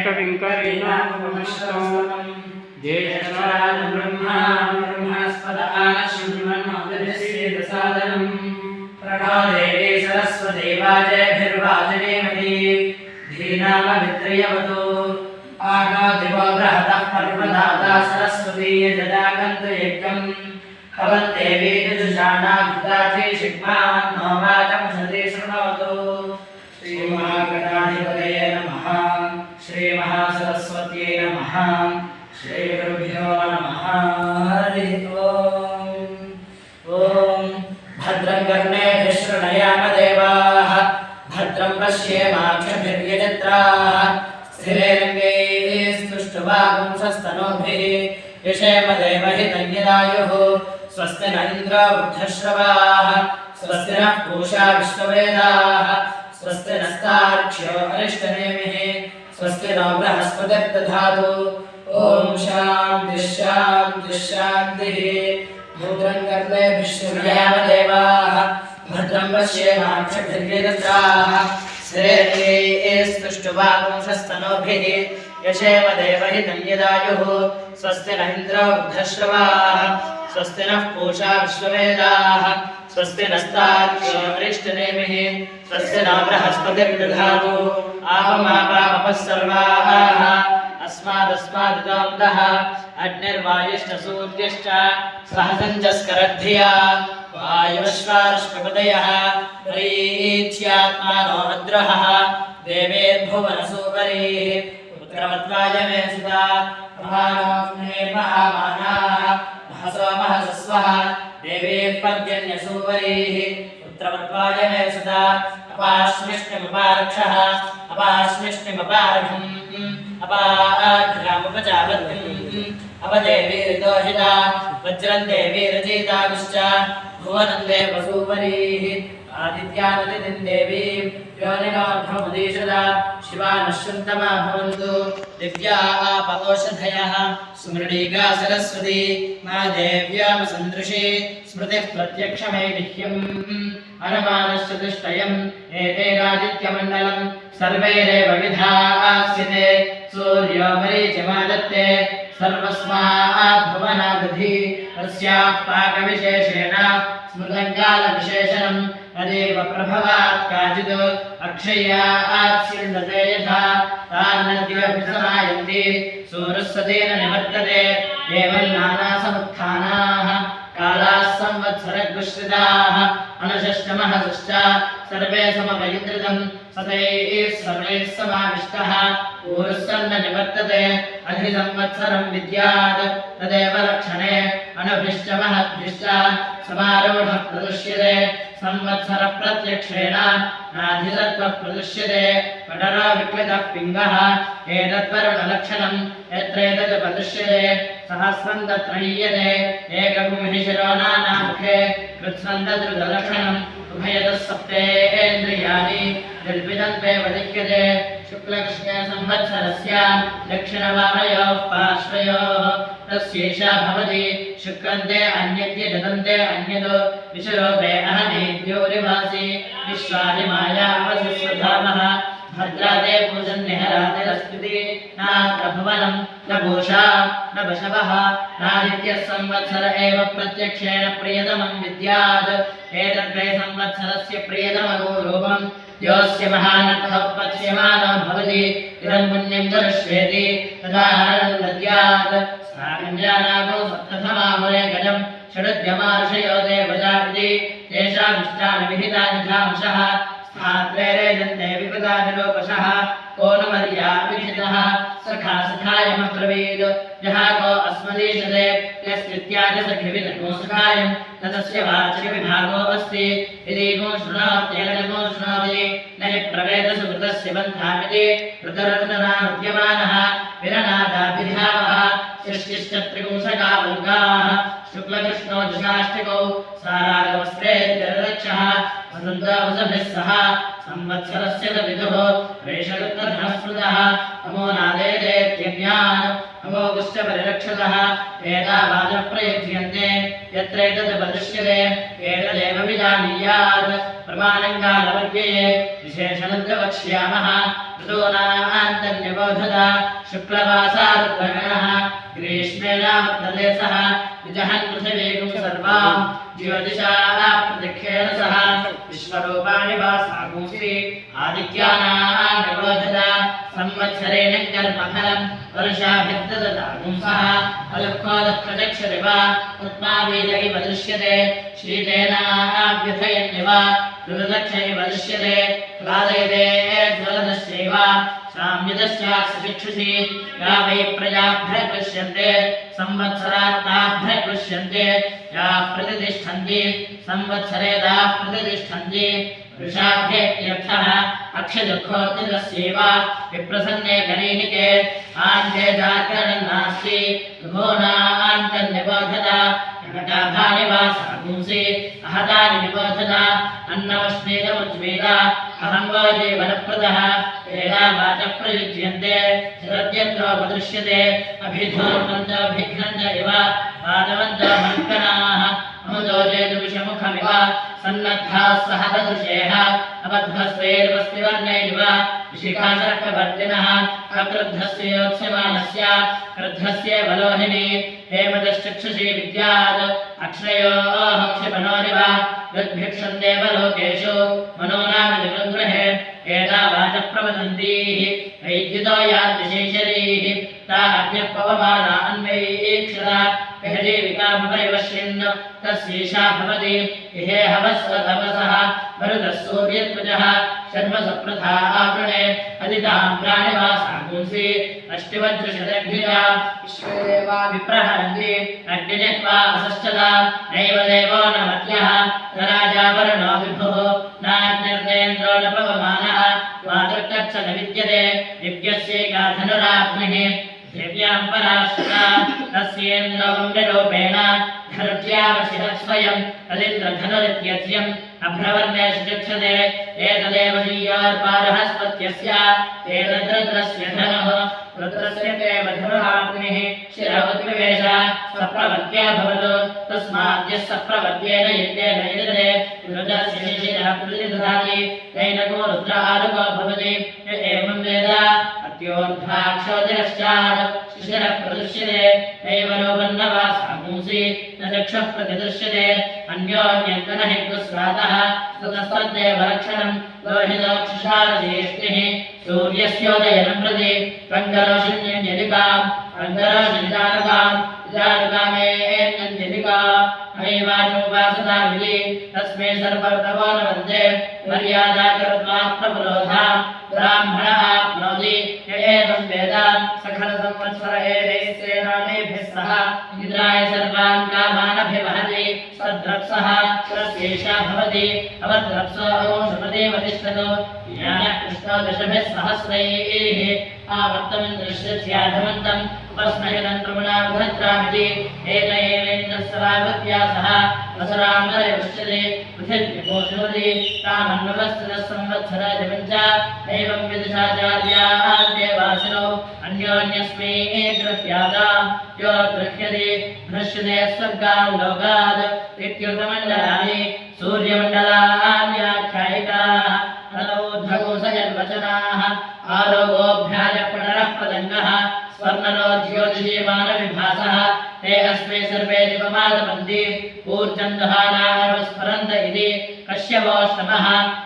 कविङ्करीनामस्तमं ज्येष्ठराजं ब्रह्मणस्पद आनश्वन्मन्मोदयश्रीदसादनं प्रणो देवी सरस्वती वाजयभिर्वाजनेमहि धीनामभित्रयवतु आनो दिवो बृहतः पर्वदाता सरस्वती यजदागन्तु यज्ञम् भवन्देवी जुषाणाभुताचे शिग्मान्नो वाचं सति शृणोतु। श्रीमहागणाधिपतये नमः। श्रीमहासरस्वत्यै नमः। श्रीगुरुभ्यो नमः। हरिः ओम्। ॐ भद्रं कर्णेभिः शृणुयाम देवाः भद्रं पश्येमाक्षभिर्यजत्राः स्थिरैरङ्गैः स्तुष्टुवागुंसस्तनूभिः यशेम देवहितं यदायुः स्वस्ति न इन्द्रो वृद्धश्रवाः स्वस्ति नः पूषा विश्ववेदाः स्वस्ति नस्तार्क्ष्यो अरिष्टनेमिः स्वस्ति नो बृहस्पतिर्दधातु। ॐ शान्तिः शान्तिः शान्तिः। भद्रं कर्णेभिः शृणुयाम देवाः भद्रं पश्येमाक्षभिर्यजत्राः स्थिरैरङ्गैः स्तुष्टुवागुंसस्तनूभिः यशेम देवहितं यदायुः स्वस्ति न इन्द्रो वृद्धश्रवाः स्वस्ति नः पूषा विश्ववेदाः स्वस्ति नस्तार्क्ष्यो अरिष्टनेमिः स्वस्ति नो बृहस्पतिर्दधातु। आपमापामपः सर्वाः अस्मादस्मादिदोऽन्तः अग्निर्वायुश्च सूर्यश्च सहसञ्जस्करद्धिया वायुश्वारश्वपदयः प्रीत्यात्मानो अद्रहः देवेर्भुवनसूपरीः पुत्रवत्वाय मे सुता महामानाः महसो महसस्वः देवेः पर्जन्यसूपरीः पुत्रवत्वाय मे सुता अपाश्मिष्टिमुपारक्षः अपाश्मिष्टिमुपारघम् अपाघ्रामुपचावद्भिम् अपदेवीर्दोषिता वज्रं देवीरचयिताभिश्च भुवनं देवसूपरीः आदित्यानदितिं देवीं योनिनोर्ध्वमुदीशदा शिवा नश्यन्तमा भवन्तु दिव्या आपौषधयः स्मृणीका सरस्वती मा देव्यामसन्दृशे स्मृतिः प्रत्यक्षमैलिह्यम् अनुमानश्चतुष्टयम् एतेरादित्यमण्डलं सर्वैरेव विधास्यते सूर्यो मरीचिमादत्ते सर्वस्माद्भुवनादधि तस्याः पाकविशेषेण स्मृतङ्कालविशेषणम् अदेव प्रभवात् काचित् अक्षय्यात् सिन्दते यथा तान्नद्योऽभिसमायन्ति सूरस्सतेन निवर्तते एवं नानासमुत्थानाः कालाः संवत्सरगुश्रिताः अनशश्चमहसश्च सर्वे समवैन्द्रितं सतैः सर्वैः समाविष्टः ऊरुस्सन्न निवर्तते अधिसंवत्सरं विद्यात् तदेव लक्षणे अनुभृश्च महद्भिश्च समारूढः प्रदुष्यते संवत्सरः प्रत्यक्षेण नाधिसत्त्वः प्रदुष्यते पटरो विक्लितः पिङ्गः एतद्वरुणलक्षणं यत्रेतत् प्रदुष्यते सहस्रं तत्र हीयते एकगुंहि शिरो नानामुखे कृत्स्नं तद्रुतलक्षणम् उभयतः सप्तेन्द्रियाणि निर्विदन्तेव दह्यते शुक्लकृष्णे संवत्सरस्य दक्षिणवामयोः पार्श्वयोः तस्यैषा भवति शुक्रन्ते अन्यद्य ददन्ते अन्यदो विशरोपे अहनेद्योरिवासि विश्वादिमायावसिस्वधामः भद्रादे पूजन्निहरातिरस्कृति नात्रभुवनं न भूषा न वशवः नादित्यः संवत्सर एव प्रत्यक्षेण प्रियतमं विद्यात् एतद्वै संवत्सरस्य प्रियतमो रूपं योऽस्य महानर्थः पच्यमानो भवति इदं पुण्यं दर्श्येति तदा हरणं दद्यात् साकञ्जानागो सप्तथमामुरे गजं षडद्यमार्षयो देवजा इति तेषामिष्टानि विहितानि धांसः स्थात्रेरे जन्ते विपदानिरूपशः को न मर्याविहितः सखा सखायमब्रवीत् यः को अस्मदीशते यस्कृत्याज सखिविदको सखायं ततस्य वाचिकविभागो अस्ति यदि को शृणोत्येन को शृणोति न हि प्रवेदसुकृतस्य बन्धामिति ऋतुरनुदनानुद्यमानः विरनादाभिधावः षष्टिश्च त्रिपुंसकावल्गाः शुक्लकृष्णो दशाष्टकौ सारागवस्त्रे जलदक्षः वसन्तवसभिः सह संवत्सरस्य विदुः रेषकृतधनस्मृतः अमो नादेदेत्यज्ञान् अभोगश्च परिरक्षतः एतावाचः प्रयुज्यन्ते यत्रैतद् प्रदृश्यते एतदेव विजानीयात् प्रमाणं कालवर्गये विशेषणं वक्ष्यामः ऋतूनान्तर्निबोधत शुक्लवासारुद्रगणः ग्रीष्मेणावर्तते सः विजहन् पृथिवीं सर्वां ज्योतिषा प्रतिक्षेण सः विश्वरूपाणि वासागुंसि आदित्यानां निबोधत संवत्सरेण कर्मफलं वर्षाभिर्ददतागुंसः अलक्ष्योदक्षचक्षरिव उत्मावीर इव दृश्यते शीतेनाभ्यथयन्निव दुर्दक्ष इव दृश्यते क्लादयते ज्वलदस्यैव साम्यदश्चाक्षुषि या वै प्रजाभ्यर्पश्यन्ते संवत्सरात्ताभ्यर्पश्यन्ते याः प्रतिष्ठन्ति संवत्सरे ताः प्रतिष्ठन्ति वृषाभ्येत्यर्थः अक्षदुःखोत्तरस्यैव विप्रसन्ने गणैनिके आन्ते जागरणं नास्ति भुवनान्तर्निबोधत घटाभानि वासागुंसि अहतानि निबोधत अन्नमश्मेदमुज्मीत अहं वो जीवनप्रदः एतावाचः प्रयुज्यन्ते शरद्यत्रोपदृश्यते अभिधूर्मन्तोऽभिघ्नन्त इव पादवन्तो मङ्कणाः अमुदोजेतुविषमुखमिव सन्नद्धाः सह ददृशेः अबद्धस्वैर्वस्तिवर्णैरिव शिखाशर्कवर्तिनः अक्रुद्धस्य योत्स्यमानस्य क्रुद्धस्य बलोहिनी हेमदश्चक्षुषी विद्यात् अक्षयोः क्षिपणोरिव यद्भिक्षन्ते लोकेषु मनोनामिगृहे एतावाचः प्रवदन्तीः वैद्युतो यादृशैशरीः ता अग्न्यः पवमाना अन्वैक्षरा विहजीविकामपरिवश्यन् तस्यैषा भवति इहे हवस्वतपसः मरुतः सूर्यत्वजः शर्मसप्रथा आवृणे अदितां प्राणिवासागुंसि अष्टिवज्रशतघ्निजा विश्वेदेवा विप्रहरन्ति अग्निजिह्वा असश्चता नैव देवो न मत्यः न राजा वरुणो विभुः नाग्निर्देन्द्रो न पवमानः मातृकच्च न विद्यते दिव्यस्यैका धनुराग्निः दिव्यां पराश्रिता तस्येन्द्रं निरूपेण धनुर्यावशिरः स्वयं तदिन्द्रधनुरित्यज्यम् अभ्रवर्णेषु चक्षते एतदेव श्रीयोर्पारहस्पत्यस्य एतद्रुद्रस्य धनुः रुद्रस्य देव धनुराग्निः शिरवद्विवेश सप्रवद्या भवतु तस्माद्यः सप्रवद्येन यज्ञेन यजते रुद्रस्य शिशिरः प्रतिदधाति नैनको रुद्र आरुको भवति य एवं वेद अत्योर्ध्वाक्षोदिरश्चात् शिशिरः प्रदृश्यते नैव रूपन्नवासागुंसि न चक्षुः प्रतिदृश्यते अन्योन्यन्तनहितुस्रातः ततस्तद्देव लक्षणम् लोहितोक्षुषारजेष्टिः सूर्यस्योदयनं प्रति पङ्गरोषिण्यञ्जलिकाम् पङ्गरोषिजानुकाम् जानुकामेऽन्यञ्जलिका अयैवाचोपासता विधि तस्मै सर्वतमो न वन्दे मर्यादा कृत्वा प्रपुरोधा ब्राह्मणः आप्नोति य एवं वेद सकलसंवत्सर एतैस्तेनानेभिः सह इन्द्राय सर्वान् कामानभिवहति सद्रप्सः तस्यैषा भवति अवद्रप्सो ओषपदेव तिष्ठतु ज्ञानः कृष्णो दशभिः सहस्रैः आवर्तमिन्द्रश्यस्याधमन्तम् उपस्मयतन्त्रमुणावधत्रामिति एक एवेन्द्रस्सरावत्या सह वसरामरे पश्यते पृथिव्यपोषयति तामन्ववस्थितः संवत्सरादिपञ्च एवं विदुषाचार्याः देवासिनो अन्योन्यस्मै गृह्याता यो गृह्यते भ्रश्यते स्वर्गान् लोकात् इत्युक्तमण्डलानि सूर्यमण्डलान्याख्यायिकाः ततोद्धगोसयन्वचनाः आरोगोऽभ्याज पुनरः पतङ्गः स्वर्णनो ज्योतिषीमानविभासः ते अस्मै सर्वे निपमादपन्ति ऊर्जन्दहानावस्फरन्त इति कश्यपोष्टमः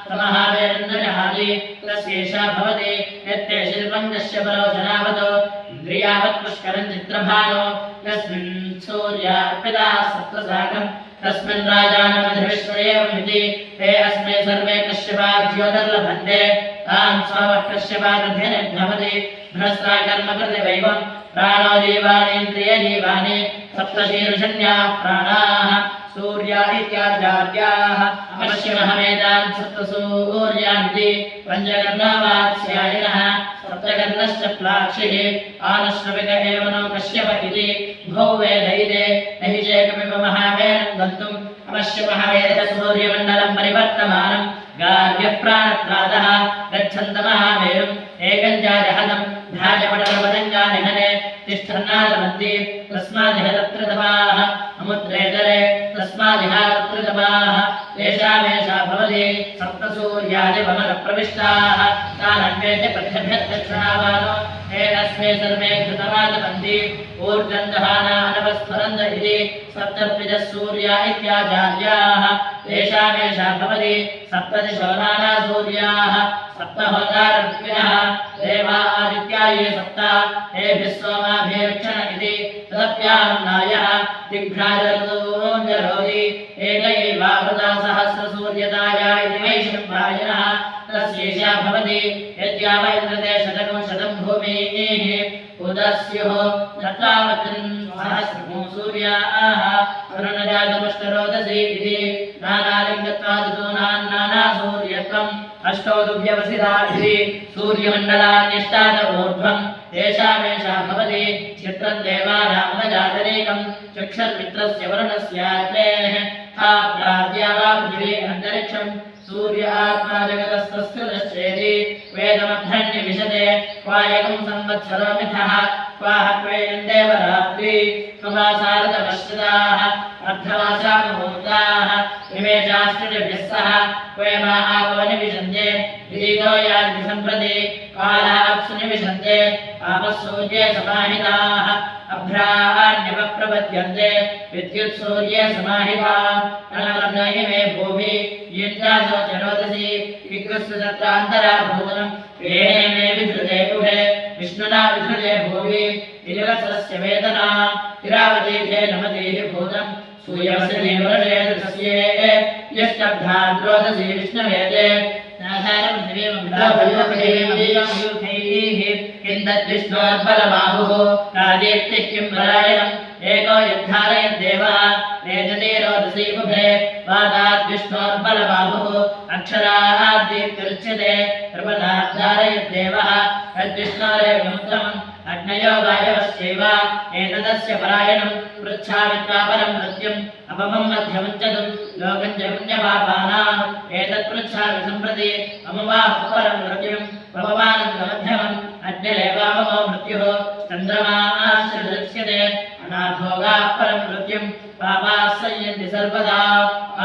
तमः वेरन्दजहाति तस्यैषा भवति यत्ते शिल्पं कश्यपरो जनावतो इन्द्रियावत् पुष्करं चित्रभानो तस्मिन् सूर्यार्पिताः सप्तसाकम् तस्मिन् राजानमधिविश्वयेवमिति ते अस्मै सर्वे कश्यपात् ज्योतिर्लभन्ते तान् सोमः कश्यपादध्यनिर्भवति भ्रष्टा कर्मकृतिवैवम् प्राणो जीवानीन्द्रियजीवानि सप्तशीर्षण्याः प्राणाः सूर्या इत्याचार्याः अपश्यमहमेतान् सप्तसूर्यान्ति पञ्चकर्णावात्स्यायिनः सप्तकर्णश्च प्लाक्षिः आनश्रविक एव नो कश्यप इति भौवेदैते न हि चेकमिव महावेनं गन्तुम् अपश्यमहवेद सूर्यमण्डलं परिवर्तमानं गार्ग्यः प्राणत्रादः गच्छन्तमहामेरुम् एकञ्चाजहदम् भ्राजपटलपतङ्गानिहने तिष्ठन् अन्नादमन्ति तस्मादिह तत्र तपाः अमुद्रेतरे तस्मादिह तत्र तपाः तेषामेषा भवति सप्तसूर्यादिवमनप्रविष्टाः तानन्वेद्य पथ्यभ्यदक्षिणावानो तेनस्मे सर्वे घृतमादपन्ति ऊर्जन्दहानानवस्फरन्त इति सप्तत्रिजः सूर्या इत्याचार्याः तेषामेषा भवति सप्तदिशो नाना सूर्याः सप्तहोतारविनः देवा आदित्या ये सप्त तेभिः सोमाभिरक्षण इति तदप्यान्नायः दिग्भ्राजरोति एकैवावृता सहस्रसूर्यताया इति वैशम्पायनः तस्यैषा भवति यद्याव इन्द्रते शतं भूमिः उदस्युः तत्रावचन् सहस्रमो सूर्याः अरुणजातमुष्टरोदसी इति नानालिङ्गत्वादितो नाना सूर्यत्वम् अष्टौ दुव्यवसिता इति सूर्यमण्डलान्यष्टादऊर्ध्वम् तेषामेषा भवति चित्रम् देवानामनजातरेकम् चक्षुर्मित्रस्य वरुणस्याग्नेः हा प्राद्या वा पृथिवी अन्तरिक्षम् सूर्य आत्मा जगतस्तस्कृतश्चेति वेदमभ्रण्यविशते क्वायकम् संवत्सरो मिथः क्वाहक्वेयम् देवरात्रि स्वमासारदपश्चिताः अर्धमासामुहूर्ताः निमेषाश्चर्यभ्यः सह क्वेमा आपो निविशन्ते विदितो यान्ति सम्प्रति कालः अप्सु निविशन्ते आपः सूर्ये समाहिताः अभ्राण्यपप्रपद्यन्ते विद्युत् सूर्ये समाहिताः अनवरम्यै मे भूमि यञ्चासो चरोदसी विकृस्य तत्रान्तराभूतम् येन मे विधृते गुहे विष्णुना विधृते भूमि इलिवत्सरस्य वेदना इरावतीथे नमतीः भूतम् सूर्यवस्य निवर्षे दृश्ये यष्टभ्राद्रोदसी विष्णवेदे किन्दद्विष्णोर्बलबाहुः कादीप्तिः किं परायणम् एको यद्धारयद्देवः रेजते रोदसी बुभे वादाद्विष्णोर्बलबाहुः अक्षराद्दीप्तिरुच्यते त्रिपदाद्धारयद्देवः तद्विष्णोरेवमुत्तमम् अग्नयो वायवश्चैव एतदस्य परायणम् पृच्छामित्वापरम् मृत्युम् अपमम् मध्यमुच्यतुम् लोकम् च पुण्यपापानाम् एतत्पृच्छामि सम्प्रति अमवापरम् मृत्युम् पवमानम् मध्यमम् अग्निरेवामो मृत्युः चन्द्रमाश्च दृश्यते अनाभोगाः परम् मृत्युम् पापाः संयन्ति सर्वदा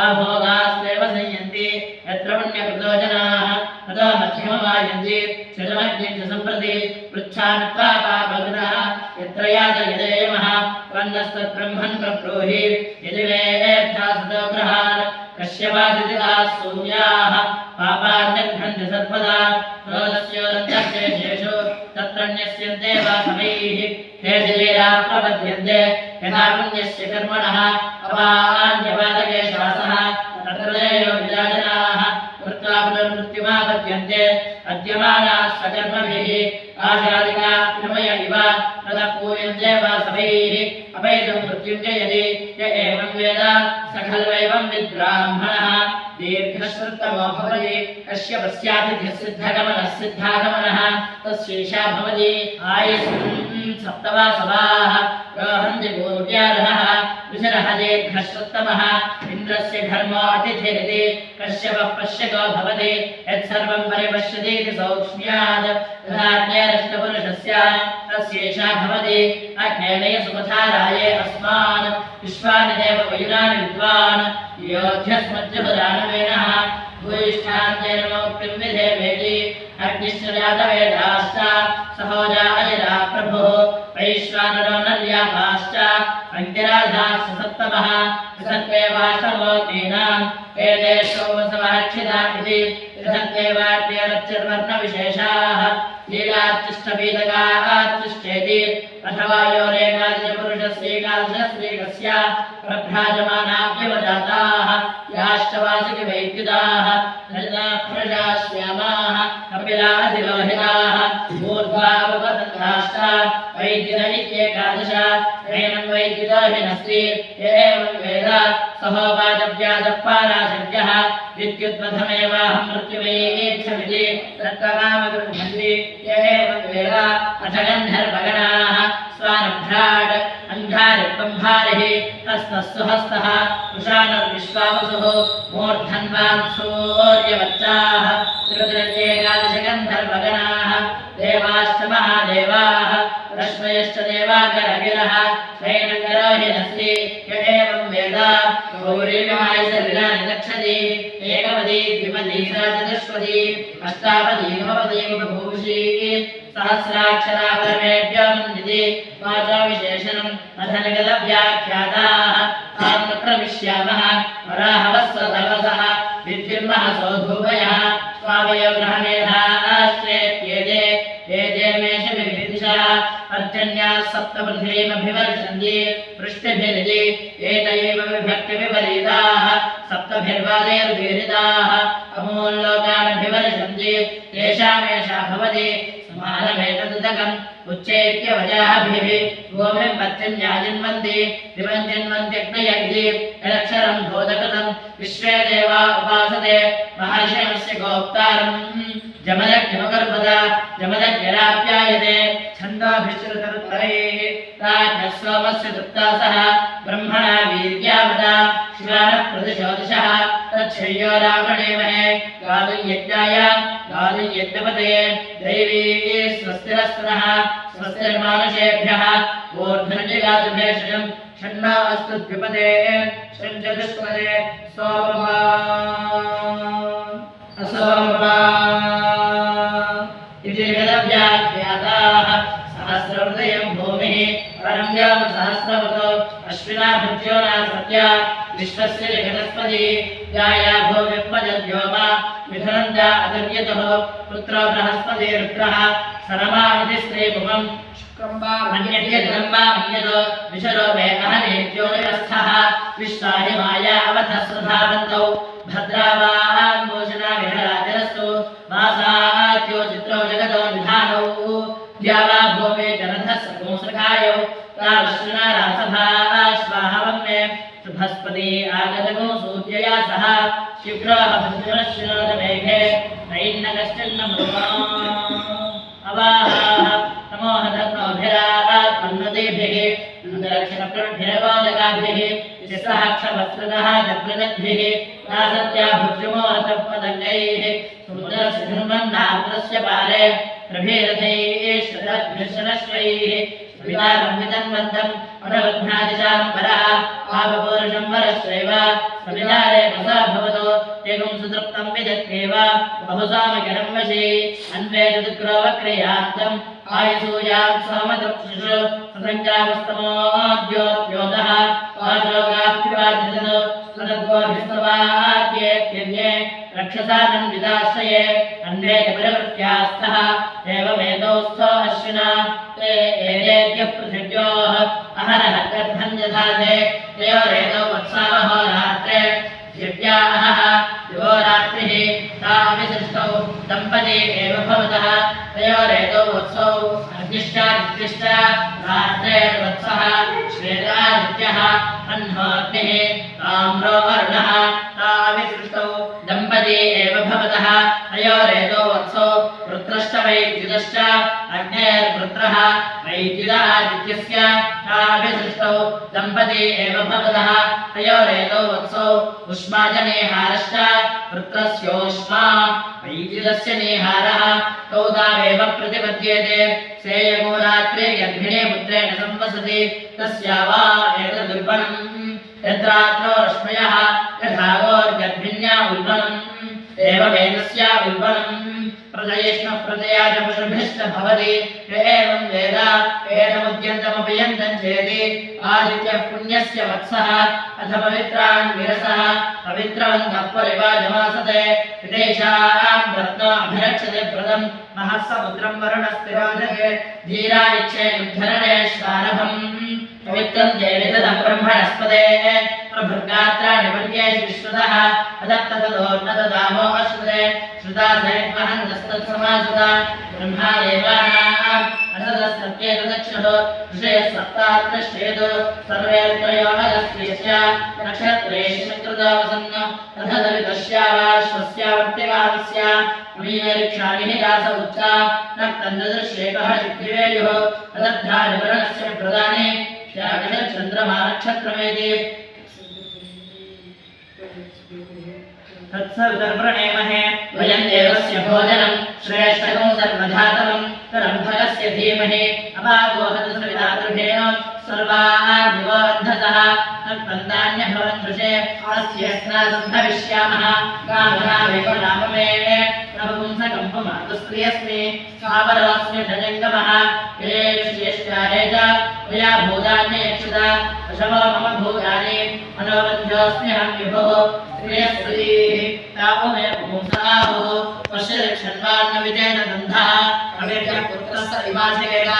आभोगास्तेव संयन्ति यत्र पुण्यकृतो जनाः ततो मध्यममायन्ति शतमग्निम् च सम्प्रति पृच्छामित्वा पापकृतः यत्र यातयदेमः त्वन्नस्तद्ब्रह्मन् प्रब्रूहि यदि वेत्थासतो ग्रहान् कश्यपादितिः सूर्याः पापान्यघ्नन्ति सर्वदा रोदस्योरन्तर्शेषेषु तत्रन्यस्यन्ते वासवैः हे शरीराः प्रपद्यन्ते यथा पुण्यस्य कर्मणः अपान्यपादके श्वासः तत्र देयो विराजनाः कृत्वा पुनर्मृत्युमापद्यन्ते अद्यमानाः स्वकर्मभिः आशादिका विमय इव ततः पूयन्ते वासवैः अपैतुम् मृत्युञ्जयति य एवं वेद स खल्वैवं विद्ब्राह्मणः दीर्घश्रुतमो भवति कश्यपस्यातिथिः सिद्धागमनः तस्यैषा भवति आयुष्मन् सप्तवासवाः रोहन्ति पूर्व्यार्हः विशरः दीर्घश्रुतमः इन्द्रस्य घर्मो अतिथिरिति कश्यपः पश्यको भवति यत्सर्वं परिपश्यतीति सौक्ष्म्यात् तथाज्ञेरष्टपुरुषस्य तस्यैषा भवति अग्नेनय सुपथाराये अस्मान् विश्वानि देव वयुनानि विद्वान् योध्यस्मज्जपदानवेनः भूयिष्ठान्तेन मौक्तिं विधेवेति अग्निश्च जातवेदाश्च सहोजायदा प्रभुः वैश्वानरो नर्यापाश्च अङ्गिराधाश्च सप्तमः सत्त्वेवाष्टमोऽग्नीनाम् एतेषु वसवक्षिता इति पृथक्त्वेवाद्यरच्चिर्वर्णविशेषाः लीलार्चिष्टपीतकार्चिष्टेति अथवा योरेकादशपुरुषस्यैकादशस्त्रीकस्य प्रभ्राजमानाभ्यवजाताः याश्चवासिकवैद्युताः ललिताः श्यामाः कपिलादिलोहिताः ऊर्ध्वावपतन्त्राश्च वैद्युत इत्येकादश नैनं वैद्युतोहिनस्ति एवं वेद सहोवाचव्याजः पाराशव्यः विद्युत्पथमेवाहं मृत्युमेच्छमिति तत्त्वमामगृह्णन्ति एवं वेद अथ गन्धर्वगणाः स्वानभ्राट् अन्धारिब्रह्मारिः हस्तस्सु हस्तः उषाणर्विश्वावसुः मूर्धन्वान् सूर्यवच्चाः त्रिरुद्रैकादशगन्धर्वगणाः देवाश्च महादेवाः रश्मयश्च देवाकरगिरः शयनकरो हिनस्ति य एवं वेद गौरीमायसलिलानि दक्षति एकपदी द्विपदी चतुष्पदी अष्टापदी नवपदी बभूषी सहस्राक्षरा परमेभ्यो मन्दिति वाचा विशेषणम् अधनिगतव्याख्याताः तां न प्रविश्यामः वराहवस्वतपसः विद्युन्महसो धूपयः स्वावयो ग्रहमेधाश्चेत्येते एते मेष विविदिशः पर्जन्याः सप्तपृथिवीमभिवर्षन्ति वृष्टिभिरिति एतयैव विभक्तिविपरीताः सप्तभिर्वादैर्वीरिताः अमूल्लोकानभिवर्षन्ति तेषामेषा भवति समानमेतदुदकम् उच्चैत्य वजाभिः गोभिः पर्जन्याजिन्वन्ति दिवं जिन्वन्त्यग्नयग्धि यदक्षरं भूतकृतं विश्वे देवा उपासते महर्षयस्य गोप्तारम् जमदग्निमगर्भदा जमदग्निराप्यायते छन्दोभिश्रुतरुत्तरैः राज्ञः सोमस्य तृप्तासः ब्रह्मणा वीर्यावदा शिवानः प्रतिशोदिशः तच्छय्यो रावणेमहे गादुयज्ञाय गादुयज्ञपतये दैवी स्वस्तिरस्तनः स्वस्तिर्मानुषेभ्यः ऊर्ध्वनिगातुभेषजम् षण्णो अस्तु द्विपदे षण्चतुष्पदे सोमवा असोमवा इति वेदव्याख्याताः सहस्रहृदयं भूमिः परं व्योम सहस्रवतो अश्विना भृत्योना सत्या विश्वस्य जगदस्पति गाया भूमिर्मजद्व्योम मिथुनन्दा अदर्यतः पुत्रो बृहस्पति रुद्रः सरमामिति स्त्रीभुवम् मन्यतो विशरो मे अहनेत्योनिवस्थः विश्वाहि माया अवधस्वधावन्तौ भद्रावान् भूषणा विहराजरस्तु वासात्यो चित्रो जगतो निधानौ द्यावा भूमे जनधः सकुंसृकायौ तावश्विना रासभाश्वाहवन्मे शुभस्पति आगतगो सूर्यया सह शिग्रोह भद्रश्विनोदमेघे नैन्नकश्चिन्नमृगा अवाहाः तमोहधर्मोभिरात्मन्नतेभिः नन्दलक्षणप्रभिरवादकाभिः सहक्षवस्त्रतः जग्रदद्भिः नासत्या भुज्यमोहतः पदङ्गैः समुद्रस्य पारे प्रभेरथैः श्रदद्भिर्शनश्वैः विदारम्बितन्वन्तम् अनवध्नादिशाम्बरः पापपूरुषं वरश्चैव सविदारे प्रसा भवतो तेगुं सुतृप्तं विदत्तेव बहुसामकिरं वशी अन्वेदुग्रोवक्रियान्तम् आयुसूयां सोमदक्षुषु ससङ्ग्रामस्तमोद्योद्योतः वाचोगाप्युवादितनो सदद्गोभिस्तवाद्येत्यन्ये रक्षसानन्विदाश्रये अन्वेदपरिवृत्यास्तः एवमेतौस्थो अश्विना ते एतेभ्यः पृथिव्योः अहरः गर्भं दधाते तयोरेतौ वत्सावहोरात्रे दिव्याः दिवोरात्रिः ताभिसृष्टौ दम्पती एव भवतः तयोरेतौ वत्सौ अर्धिष्ठादिष्ट रात्रेर्वत्सः श्वेतादित्यः अह्नोऽग्निः ताम्रो अरुणः ताभिसृष्टौ दम्पती एव भवतः तयोरेतौ वत्सौ वृत्रश्च वैद्युतश्च अग्नेर्वृत्रः वैद्युतादित्यस्य ताभिसृष्टौ दम्पती एव भवतः तयोरेतौ वत्सौ उष्माजनेहारश्च वृत्रस्योष्मा वैद्युतस्य नेहारः तौ तावेव प्रतिपद्येते सेयमो रात्रे गर्भिणे पुत्रेण संवसति तस्या वा एतदुल्बणम् यद्रात्रो रश्मयः यथागोर्गर्भिण्या उल्बणम् एवमेतस्या उल्बणम् प्रजयिष्णः प्रजया च पशुभिश्च भवति य एवं वेद एतमुद्यन्तमपि यन्तं चेति आदित्यः पुण्यस्य वत्सः अथ पवित्रान् विरसः पवित्रवन्तः परिवाजमासते विदेशां रत्नाभिरक्षते व्रतं महस्समुद्रं वरुणस्थिरोदके धीरा इच्छेनुद्धरणेश्वारभम् पवित्रं जयविदधं ब्रह्मणस्पते प्रभुर्गात्राणि पर्येषु विश्रुतः अदत्ततदोर्नतदामो अश्रुते श्रुता सैत्महन्तस्तत्समासुता ब्रह्मा देवानाम् असदस्तत्येतदक्षुः ऋषयः सप्तात्रश्चेतु सर्वेऽत्रयोनदस्त्रियश्च नक्षत्रेषु शत्रुतावसन् तथदवितस्यावाश्वस्यावर्तिकामस्य अमीयरिक्षाणि हि दास उच्चा न तन्नदृश्येकः चिद्दिवेयुः तदध्यानिवरणस्य प्रदाने चन्द्रमानक्षत्रमेति तत्सवितर्वणेमहे वयं देवस्य भोजनं श्रेष्ठकं सर्वधातमम् तरम्भकस्य धीमहि अपागोहतसवितादृढेन सर्वादिवोऽर्धसः तत्पन्तान्यभवन् दृशे अस्यस्नासम्भविष्यामः कामनामेकनाममे नपुंसकम्पमातुस्त्रियस्मि स्थावरोऽस्मि धजङ्गमः येष्याहे च मया भूतान्यक्षुता वशवो मम भूतानि मनोबन्धोऽस्म्यहं विभुः स्त्रियस्त्रीः तापो मे पुंसाहुः पश्यदक्षन्वान्नवितेन गन्धः अवेद्यपुत्रस्य विभाषकेन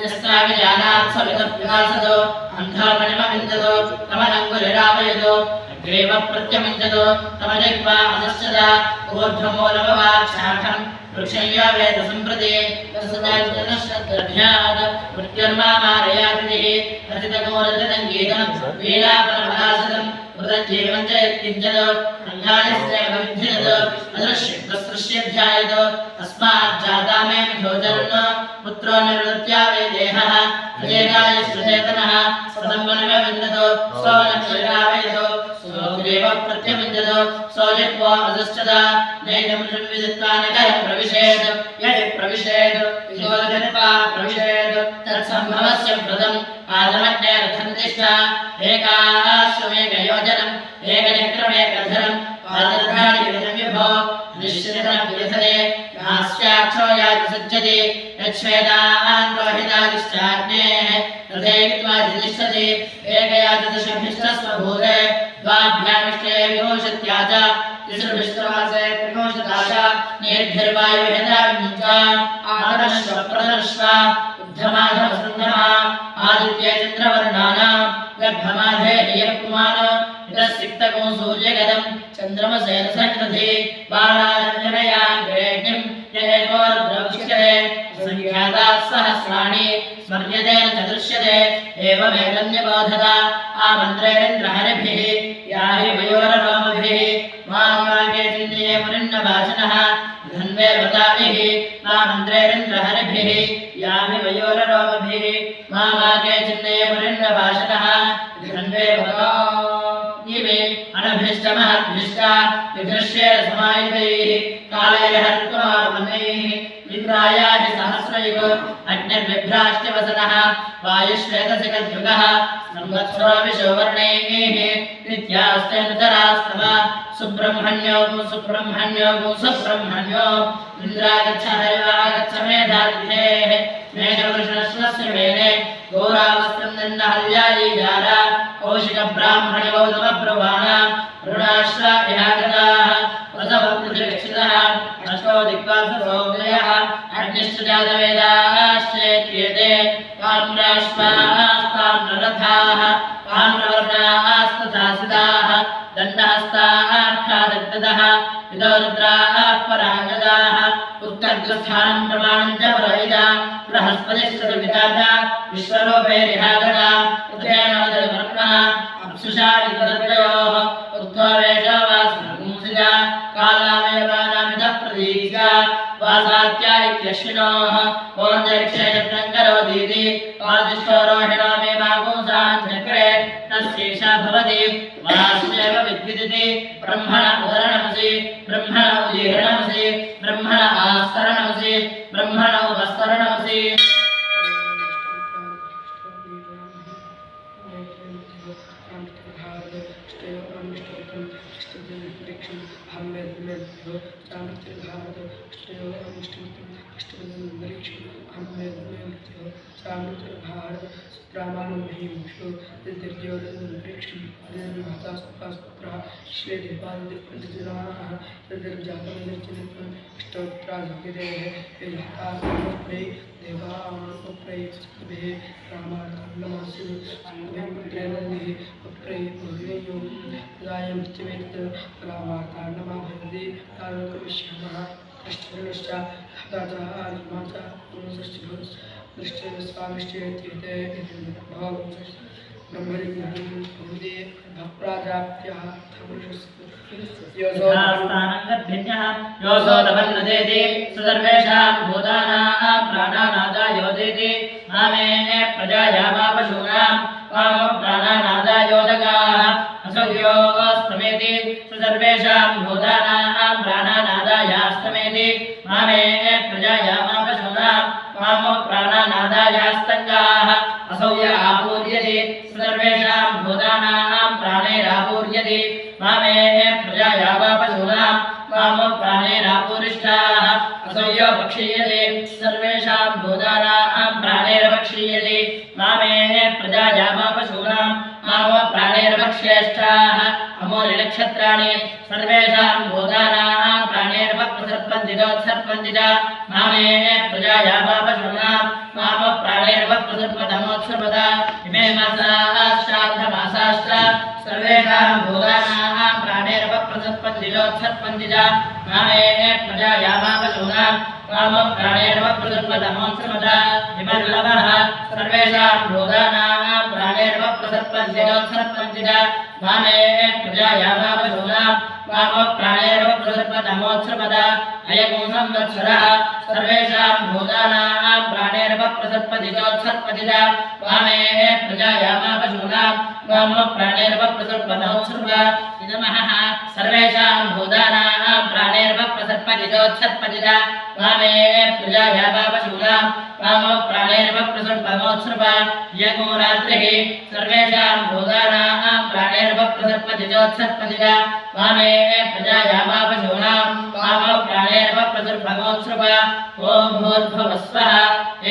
यस्त्राविजानात् सवितप्यवासदो अन्धमनिमविन्दतो तमनङ्गुलिरावयतो अग्रेव प्रत्यमिञ्जतो तमजग्वा अधश्चदा ऊर्ध्वमूलमवाक्षाखम् वृक्षय्या वेद सम्प्रति तस्माज्जनश्रद्धभ्यात् मृत्युर्मामारयातिः कथितगोरजतङ्गीतं वीणापरमहासदम् उदज्जीवं च यत्किञ्चतो अङ्गानिश्चयमभिध्यतो अदृश्यध्यायतो तस्माज्जाता मे मिथोजन्नो पुत्रो निर्वृत्या वै देहः अजेकायश्चेतनः सदम्बनमविन्दतो सोनक्षरावयतो सोऽग्रेव प्रत्यमिञ्जतो सोऽजिह्वा अधश्चदा नैदमृषं विदित्वा नगरं प्रविशेत् यदि प्रविशेत् विशोधजत्वा प्रविशेत् तत्सम्भवस्य प्रदम् आदमज्ञे रथं तिष्ठा एकाश्वमेकयोजनम् एकचक्रमेकधरम् पादरथानि विभो निश्चितं विधरे नास्याक्षो याति सज्जति यच्छ्वेतान् रोहितादिश्चाग्नेः रथेक्त्वा तिष्ठति एकयादशभिष्टस्वभूते द्वाभ्यामिष्टे विभूषत्या च तिसृभिष्टमासे त्रिभूषता च नेद्भिर्वायुहेता विमुक्ता आदर्श्व उद्धमाधवसन्धमा आदित्य चन्द्रवर्णानां गर्भमाधे यःकुमानो इतस्सिक्तको सूर्यगदं चन्द्रमसेन सन्नधि बालारञ्जनयाग्रेण्यं यहेकोर्द्रविष्यते संख्याता सहस्राणि स्मर्यते न च दृश्यते एवमेदन्यबोधता आमन्त्रेन्द्रहरिभिः याहि मयूररोमभिः मामागे चिन्ये मुनिन्नवाचनः धन्वे वताभिः मामन्त्रेन्द्रहरिभिः याहि मयूररोमभिः मामागे चिन्ये मुनिन्नवाचनः धन्वे वता इमे अनभिष्टमहद्भिष्टा विधृष्ये समायुधैः कालैः ऋतुमापन्नैः इन्द्रायाहि सहस्रयुगो अग्निर्विभ्राष्ट्यवसनः वायुश्वेतसिकद्युगः संवत्सरो विशोवर्णैः नित्यास्तेऽनुतरास्तव सुब्रह्मण्यो सुब्रह्मण्यो इन्द्रागच्छ हरिवागच्छ मेधातिथेः मेघवृषणस्य मेने घोरावस्कन्दन्नहल्यायी जारा कौशिकब्राह्मणगौतमब्रुवाण ऋणाश्राविहागताः वसवपृथिविक्षितः अष्टो दिक्पासरोदयः अग्निश्च जातवेदाश्चेत्येते ताम्राश्वास्ताम्ररथाः ताम्रवर्णास्तथासिताः दण्डहस्ताः इदो रुद्राः परागताः उत्तरग्रस्थानं प्रमाणं च परहिता बृहस्पतिश्च विश्वरूपैरिहागता उदयनोदयवर्णः अप्सुषादितदयोः उद्भवेशवासनगुंसिजा कालामेवानामितः प्रतीक्षा वासात्या इत्यश्विनोः ओञ्जरिक्षे यत्नं करोतीति वासिष्ठोरोहिणो मे मागुंसाञ्चक्रे तस्यैषा भवति वासुदेव विद्विदिति ब्रह्मण उदरणमसि ब्रह्मण उदीर्णमसि ब्रह्मण आस्तरणमसि ब्रह्मण उपस्तरणमसि योऽसोदवन्नदेति सर्वेषां भूतानां प्राणानादायोदेति मामे प्रजायामापशूनां वामप्राणानादायोदकाः असुर्योऽस्तमेति सर्वेषां भूतानां प्राणानादायास्तमेति मामे प्रजायामापशूनां भक्षीयते मामे प्रजाया मा पशूनां मामो प्राणैर्भक्ष्येष्ठाः अमूल्यनक्षत्राणि सर्वेषां भूतानां प्राणैर्भक्प्रसर्पन्तिजोत्सर्पन्ति च मामे प्रजाया मा पशूनां मामो प्राणैर्भक्प्रसर्पतमोत्सर्पत इमे मासाश्चार्धमासाश्च सर्वेषां भूतानां प्राणैर्भक्प्रसर्पन्तिजोत्सर्पन्ति च मामे प्रजाया मा पशूनां मामो प्राणैर्भक्प्रसर्पतमोत्सर्पत इमर्लभः सर्वेषां भूतानां प्राणैर्भक्प्रसर्पन्तिजोत्सर्पन्ति च मामे प्रजाया मा पशूनां मामो प्राणैर्भक्प्रसर्पतमोत्सर्पत अयं संवत्सरः सर्वेषां भूतानां प्राणैर्भक्प्रसर्पतिजोत्सर्पति च मामे प्रजाया मा पशूनां मामो प्राणैर्भक्प्रसर्पतमोत्सर्पत इदमः सर्वेषां भूतानां प्राणैर्भक्प्रसर्पतिजोत्सर्पति च मामे प्रजाया मा पशूनां मामो प्राणैर्भक्प्रसर्पतमोत्सर्पत यगो रात्रिः सर्वेषां भूतानां प्राणैर्भक्प्रसर्पतिजोत्सर्पति च मामे प्रजाया मा पशूनां मामो प्राणैर्भक्प्रसर्पतमोत्सर्पत ॐ भूर्भुवस्वः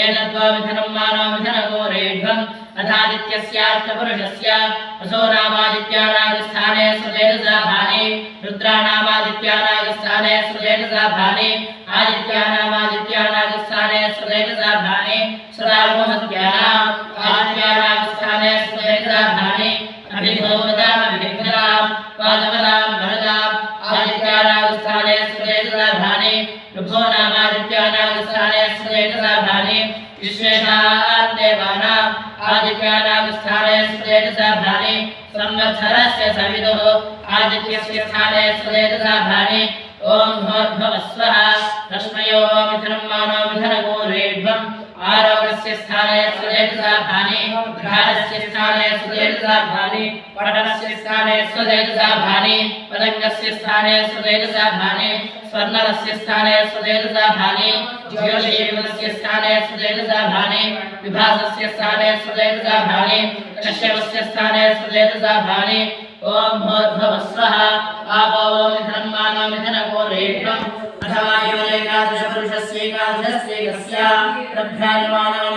एतद्वामिथनं मानवमिथनगोरेढ्वम् अथादित्यस्याष्टपुरुषस्य असो नामादित्यानागस्थाने सुतेजसाभानि रुद्राणामादित्यानागस्थाने सुतेजसाभानि आदित्यानामादित्यानागस्थाने सुतेजसाभानि सदागोहत्यानाम् आदित्यानागस्थाने सुतेजसाभानि अभिभवदामभिघ्नाम् पादवदाम् भरदाम् आदित्यानागस्थाने सुतेजसाभानि रुभो नामादित्यानागस्थाने सुतेजसाभानि विश्वेशान् देवानाम् आदित्यानागस्थाने सुतेजसाभानि संवत्सरस्य सविदुः आदित्यस्य स्थाने सुतेजसाभानि ॐ भूर्भुवस्वः तस्मयो मिथुनं मानो मिथुनगोरेढ्वम् आरोगस्य स्थाने सुतेजसाभानि घ्राणस्य स्थाने सुतेजसाभानि पटनस्य स्थाने सुतेजसाभानि पतङ्गस्य स्थाने सुतेजसाभानि स्वर्णरस्य स्थाने सुतेजसाभानि ज्योतिषीवस्य स्थाने सुतेजसाभानि विभासस्य स्थाने सुतेजसाभानि कश्यपस्य स्थाने सुतेजसाभानि ॐ भूर्भुवस्वः आपो मिथुनं मानो मिथुनगोरेढ्वम् अथवा योरेकादशपुरुषस्यैकादशस्यैकस्य प्रभ्राजमानो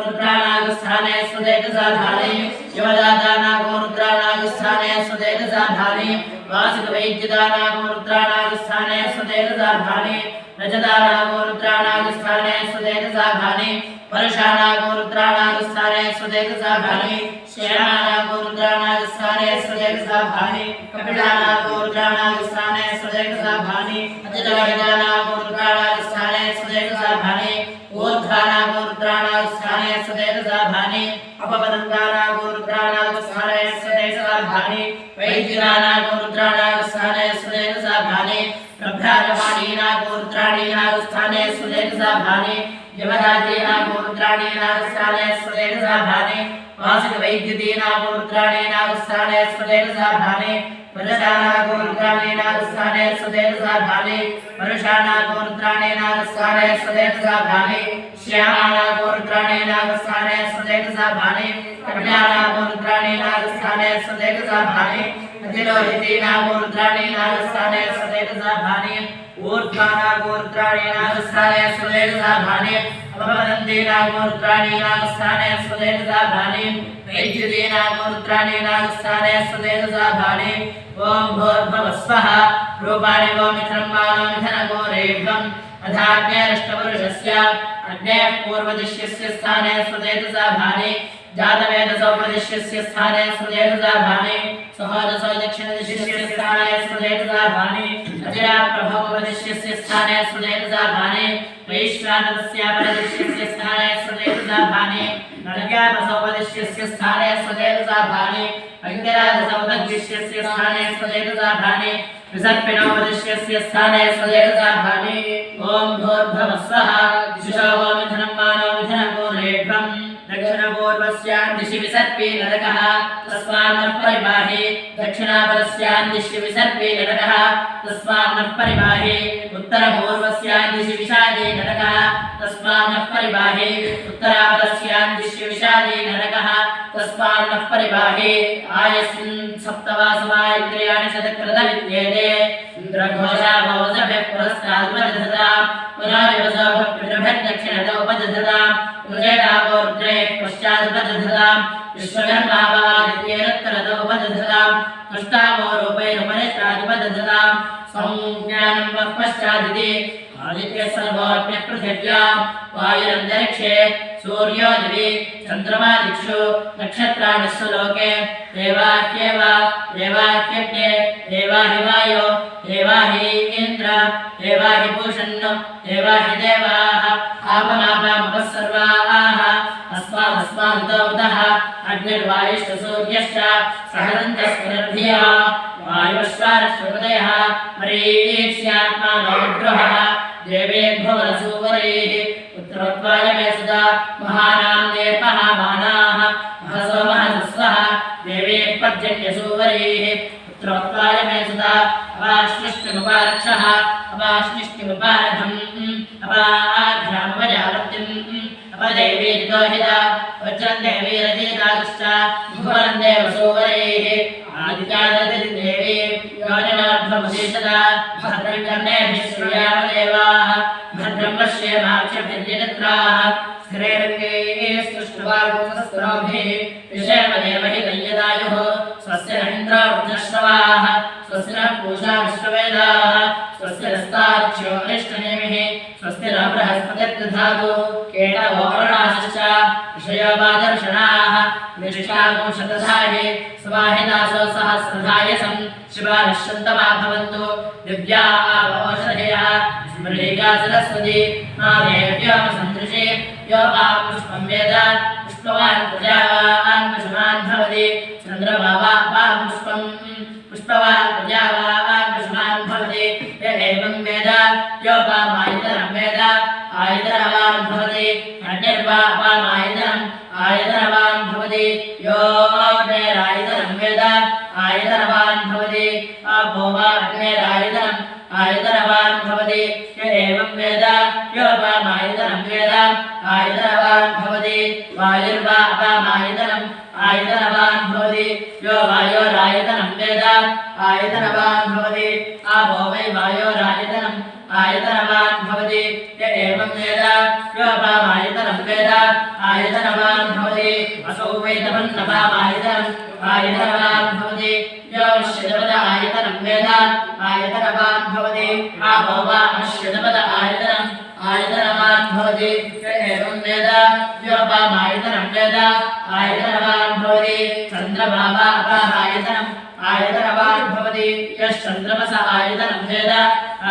रुद्राणागस्थाने सुतेजसाभानि यमदादानागो रुद्राणागस्थाने सुतेजसाभानि वासिकवैद्यदानागो रुद्राणागस्थाने सुतेजसाभानि रजदानागो रुद्राणागस्थाने सुतेजसाभानि वर्षाणागो रुद्राणागस्थाने सुतेजसाभानि श्यामानागो रुद्राणागस्थाने सुतेजसाभानि कपिलानागो रुद्राणागस्थाने सुतेजसाभानि अजडवैदानागो रुद्राणागस्थाने सुतेजसाभानि ऊर्ध्वानागो रुद्राणागस्थाने सुतेजसाभानि अपपदन्तानागो रुद्राणागस्थाने सुतेजसाभानि वैद्यनानागो रुद्राणागस्थाने सुतेजसाभानि प्रभ्राजमानीनागो रुद्राणीनागस्थाने सुतेजसाभानि यमराजेनागो रुद्राणीनागस्थाने सुतेजसाभानि वासिकवैद्यदीनागो रुद्राणीनागस्थाने सुतेजसाभानि वरदानागो रुद्राणीनागस्थाने सुतेजसाभानि वर्षाणागो रुद्राणीनागस्थाने सुतेजसाभानि श्यामानागो रुद्राणीनागस्थाने सुतेजसाभानि कपिलानागो रुद्राणीनागस्थाने सुतेजसाभानि अतिरोहितीनागो रुद्राणीनागस्थाने सुतेजसाभानि ऊर्ध्वानागो रुद्राणीनागस्थाने सुतेजसाभानि अपपदन्तीनागो रुद्राणीनागस्थाने सुतेजसाभानि वैद्युतीनागो रुद्राणीनागस्थाने सुतेजसाभानि ॐ भूर्भुवस्वः रूपाणि वो मिथुनं मानो मिथुनगोरेढ्वम् अथाग्नेरष्टपुरुषस्य अग्नेः पूर्वदिश्यस्य स्थाने सुतेजसाभानि जातवेदसोपदिश्यस्य स्थाने सुतेजसाभानि सहोदसो दक्षिणदिश्यस्य स्थाने सुतेजसाभानि अजिराप्रभोपदिश्यस्य स्थाने सुतेजसाभानि वैश्वानरस्यापरदिश्यस्य स्थाने सुतेजसाभानि नरव्यापसोपदिश्यस्य स्थाने सुतेजसाभानि अङ्गिराजसौदग्दिश्यस्य स्थाने सुतेजसाभानि विसर्पिणोपदिश्यस्य स्थाने सुतेजसाभानि ॐ भूर्भुवस्वः दिशो वो मिथुनं मानो मिथुनगोरेढ्वम् दक्षिणपूर्वस्यां दिशि विसर्पे नरकः तस्मान्नः परिबाहि दक्षिणापरस्यां दिशि विसर्पे नरकः तस्मान्नः परिबाहि उत्तरपूर्वस्यां दिशि विषादे नरकः तस्मान्नः परिबाहि उत्तरापरस्यां दिशि विषादे नरकः तस्मान्नः परिबाहि आयस्मिन् सप्तवासवायिन्द्रियाणि शतकृतविद्येते इन्द्रघोषा भवसभिः पुरस्तादुपदधताम् पुनर्यवसोभिर्दक्षिणतो उपदधताम् रुजेतावो रुद्रे पश्चादुपदधताम् विश्वकर्मावादित्येनोत्तरतोपदधताम् अष्टावो रूपेणुपरिष्टादुपदधताम् संज्ञानं वः पश्चादिति आदित्यः सर्वोऽप्यः पृथिव्याम् वायुरन्तरिक्षे सूर्यो दिवि चन्द्रमा दिक्षु नक्षत्राणि स्वलोके देवाह्येव देवाह्यग्ने देवाहि वायो देवाहि इन्द्र देवाहि पूषन् देवाहि देवाः आपमापामपः सर्वाः अस्मादुतः अग्निर्वायुश्च सूर्यश्च सहरन्तस्परद्भिया वायुश्वारश्वपदयः मरीक्ष्यात्मानो विग्रहः देवेभ्यवरसूवरैः पुत्रोत्वाय मे सुधा महानां नेपः मानाः महसो महसस्वः देवेः पर्जन्यसूवरैः पुत्रोत्वाय मे सुधा अपाश्निष्टिमुपारक्षः अपाश्निष्टिमुपारघम् अपाघ्रामपजावृत्तिम् अपदेवीर्दोहिता वज्रं देवीरजितागश्च भुवनं देवसूवरैः आदित्यादतिर्देवी योजनार्धमुदीशदा भद्रं कर्णेभिः श्रूयाम देवाः भद्रं पश्येमाक्षभिर्यजत्राः स्थिरैरङ्गैः स्तुष्ट्वागुंसस्त्रोभिः विषयमदेव हि दय्यदायुः स्वस्य न इन्द्रावृद्धश्रवाः स्वस्य न पूषा विश्ववेदाः स्वस्य नस्तार्क्ष्यो अरिष्टनेमिः स्वस्य न बृहस्पतिर्दधातु केटवोर्णाश्च विषयोपादर्शनाः निष्ठागुंशतधाहि स्वाहिदासो सहस्रधायसं शिवानिश्चन्तमा भवन्तु दिव्या आवोषधयः स्मृतिका सरस्वती नादेव्योमसन्दृशे यो पुष्पं वेद पुष्पवान् प्रजावान् पशुमान् भवति चन्द्रमा वा पुष्पं पुष्पवान् प्रजावान् पशुमान् भवति य एवं वेद योपामायतनं वेद आयतनवान् भवति अग्निर्वापामायतनम् आयतनवान् भवति योऽग्नेरायतनं वेद आयतनवान् भवति आपो वा अग्नेरायतनम् आयतनवान् भवति य एवं वेद योपामायतनं वेद आयतनवान् भवति वायुर्वापामायतनम् आयतनवान् भवति यो वायोरायतनं वेद आयतनवान् भवति आपो वै वायोरायतनम् आयतनवान् भवति य एवं वेद योपामायतनं वेद आयतनवान् भवति असौ वै तपन्नपामायतनम् आयतनवान् भवति यो श्यदपद आयतनं वेद आयतनवान् भवति आपो वा अश्यदपद आयतनम् आयतनवान् भवति य एवं वेद योपामायतनं वेद आयतनवान् भवति चन्द्रमा वा अपामायतनम् आयतनवान् भवति यश्चन्द्रमस आयतनं वेद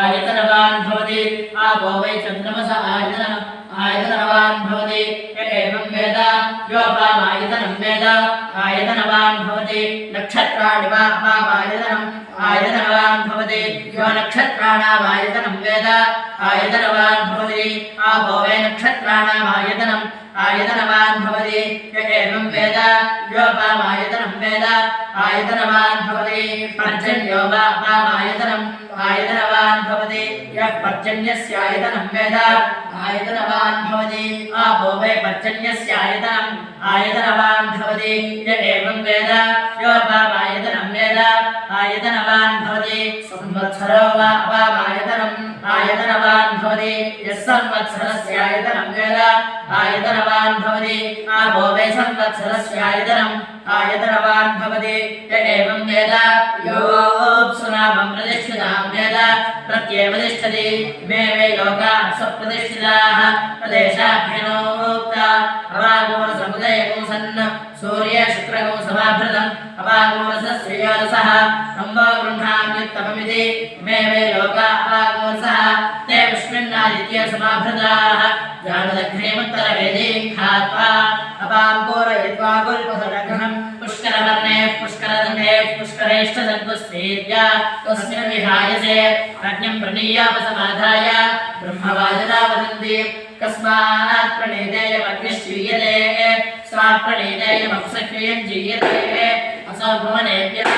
आयतनवान् भवति आपो वै चन्द्रमस आयतनवान् भवति य एवं वेद योपामायतनं वेद आयतनवान् भवति नक्षत्राणि वा अपामायतनम् आयतनवान् भवति यो नक्षत्राणामायतनं वेद आयतनवान् भवति आपो वै नक्षत्राणामायतनम् आयतनवान् भवति य एवं वेद योपामायतनं वेद आयतनवान् भवति पर्जन्यो वा अपामायतनम् आयतनवान् भवति यः पर्जन्यस्य आयतनं वेद आयतनवान् भवति आपो वै पर्जन्यस्य आयतनम् आयतनवान् भवति य एवं वेद योपामायतनं वेद आयतनवान् भवति संवत्सरो वा अपामायतनम् आयतनवान् भवति यः संवत्सरस्य आयतनं वेद आयतनवान् भवति आपो वै संवत्सरस्य आयतनम् आयतनवान् भवति य एवं वेद योऽप्सुनामं प्रतिष्ठितां वेद प्रत्येव तिष्ठति इमे वै लोकाः स्वप्रतिष्ठिताः प्रदेशाभ्यनोक्ता अवागोरसमुदयगुंसन् सूर्य शुक्रगुं समाभृतम् अवागोरसस्य योरसः सम्भो गृह्णाम्युत्तममिति इमे वै लोकाः अवागोरसः ते विष्णुन्नादित्य समाभृताः जानदघ्नेमुत्तरवेदीं खात्वा अपां पूरयित्वा गुल्पसदघ्नं पुष्करवर्णेः पुष्करदण्डेः पुष्करेष्टदन्तुस्तेज्य तस्मिन् विहायसे राज्ञं प्रणीयापसमाधाय ब्रह्मवादिना वदन्ति कस्मात् प्रणीतेयमग्निश्चीयते स्वात् प्रणीतेयमप्सख्ययं जीयते असो भुवनेभ्यः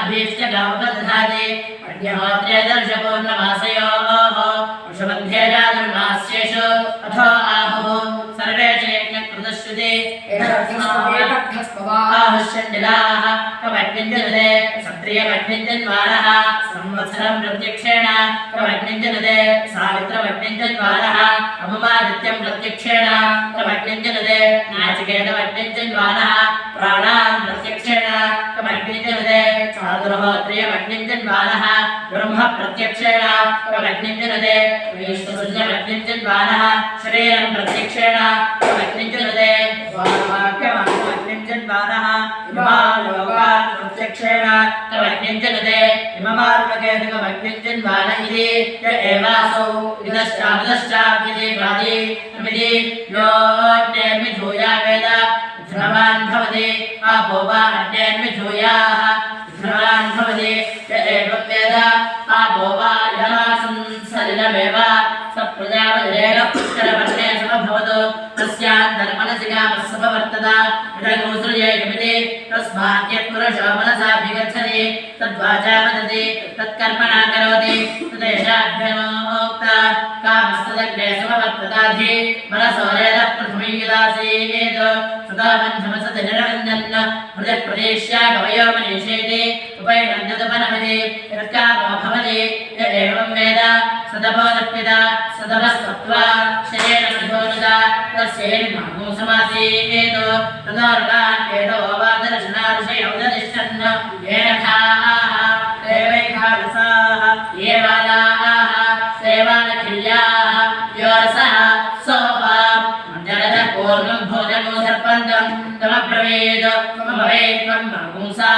अभिष्टगावदधाति अग्निहोत्रे दर्शपूर्णमासयोः वृषमध्ये जातुर्मास्येषु अथो आहुः सर्वेषु यज्ञकृतश्रुति आहुष्यण्डिलाः कमग्निञ्जनुदे क्षत्रियमग्निञ्जन्वारः संवत्सरं प्रत्यक्षेण कमग्निञ्जनुदे सावित्रमग्निञ्जन्वारः अमुमादित्यं प्रत्यक्षेण कमग्निञ्जनुदे नाचिकेतमग्निञ्जन्वारः प्राणान् प्रत्यक्षेण कमग्निञ्जनुदे चातुर्होत्रियमग्निञ्जन्वारः ब्रह्म प्रत्यक्षेण कमग्निञ्जनुदे विश्वसृजमग्निञ्जन्वारः शरीरं प्रत्यक्षेण कमग्निञ्जनुदे वाक्यमग्निञ्जन्वारः इमालोकान् प्रत्यक्षेण कमग्निञ्जनुदे इममार्गकेतुकमग्निञ्जन्वार इति य एवासौ इदश्चाभिदश्चाभ्यदे वादि अमिति योऽन्येन्विधूया वेद ध्रुवान् भवति आपो वा अन्येन्विधूयाः ध्रुवान् भवति य एवं वेद आपो वा यमासं सलिलमेव स प्रजापतिरेव पुष्करवर्णे समभवतु तस्यान्तर्मनसि कामः समवर्तत इदगोसृजेयमिति तस्मात् यत्पुरुषो मनसाभिगच्छति तद्वाचा वदति तत्कर्मणा करोति तदेशाभ्यनोक्ता कामस्तदग्रे समवर्तताधि मनसो रेदः प्रथमैदासीत् सदा पञ्चमसति निरञ्जन् हृदयप्रदेश्या कवयो मनीषेति उपैनन्दतपनमति यत्कामो भवति य एवं वेद सदपोदप्यता सदपस्तत्वा शरेण विधोनुता तस्यैर्मागो समासीत् तदोर्गान्येतो वादर्शनार्षयौ ददिष्टन् येन खाः देवैखालसाः ये बालाः सेवानखिल्याः योरसः सोपा मञ्जरः पूर्वं भोजनो सर्पन्तं तमब्रवीत् ममवेत् त्वं मागुंसा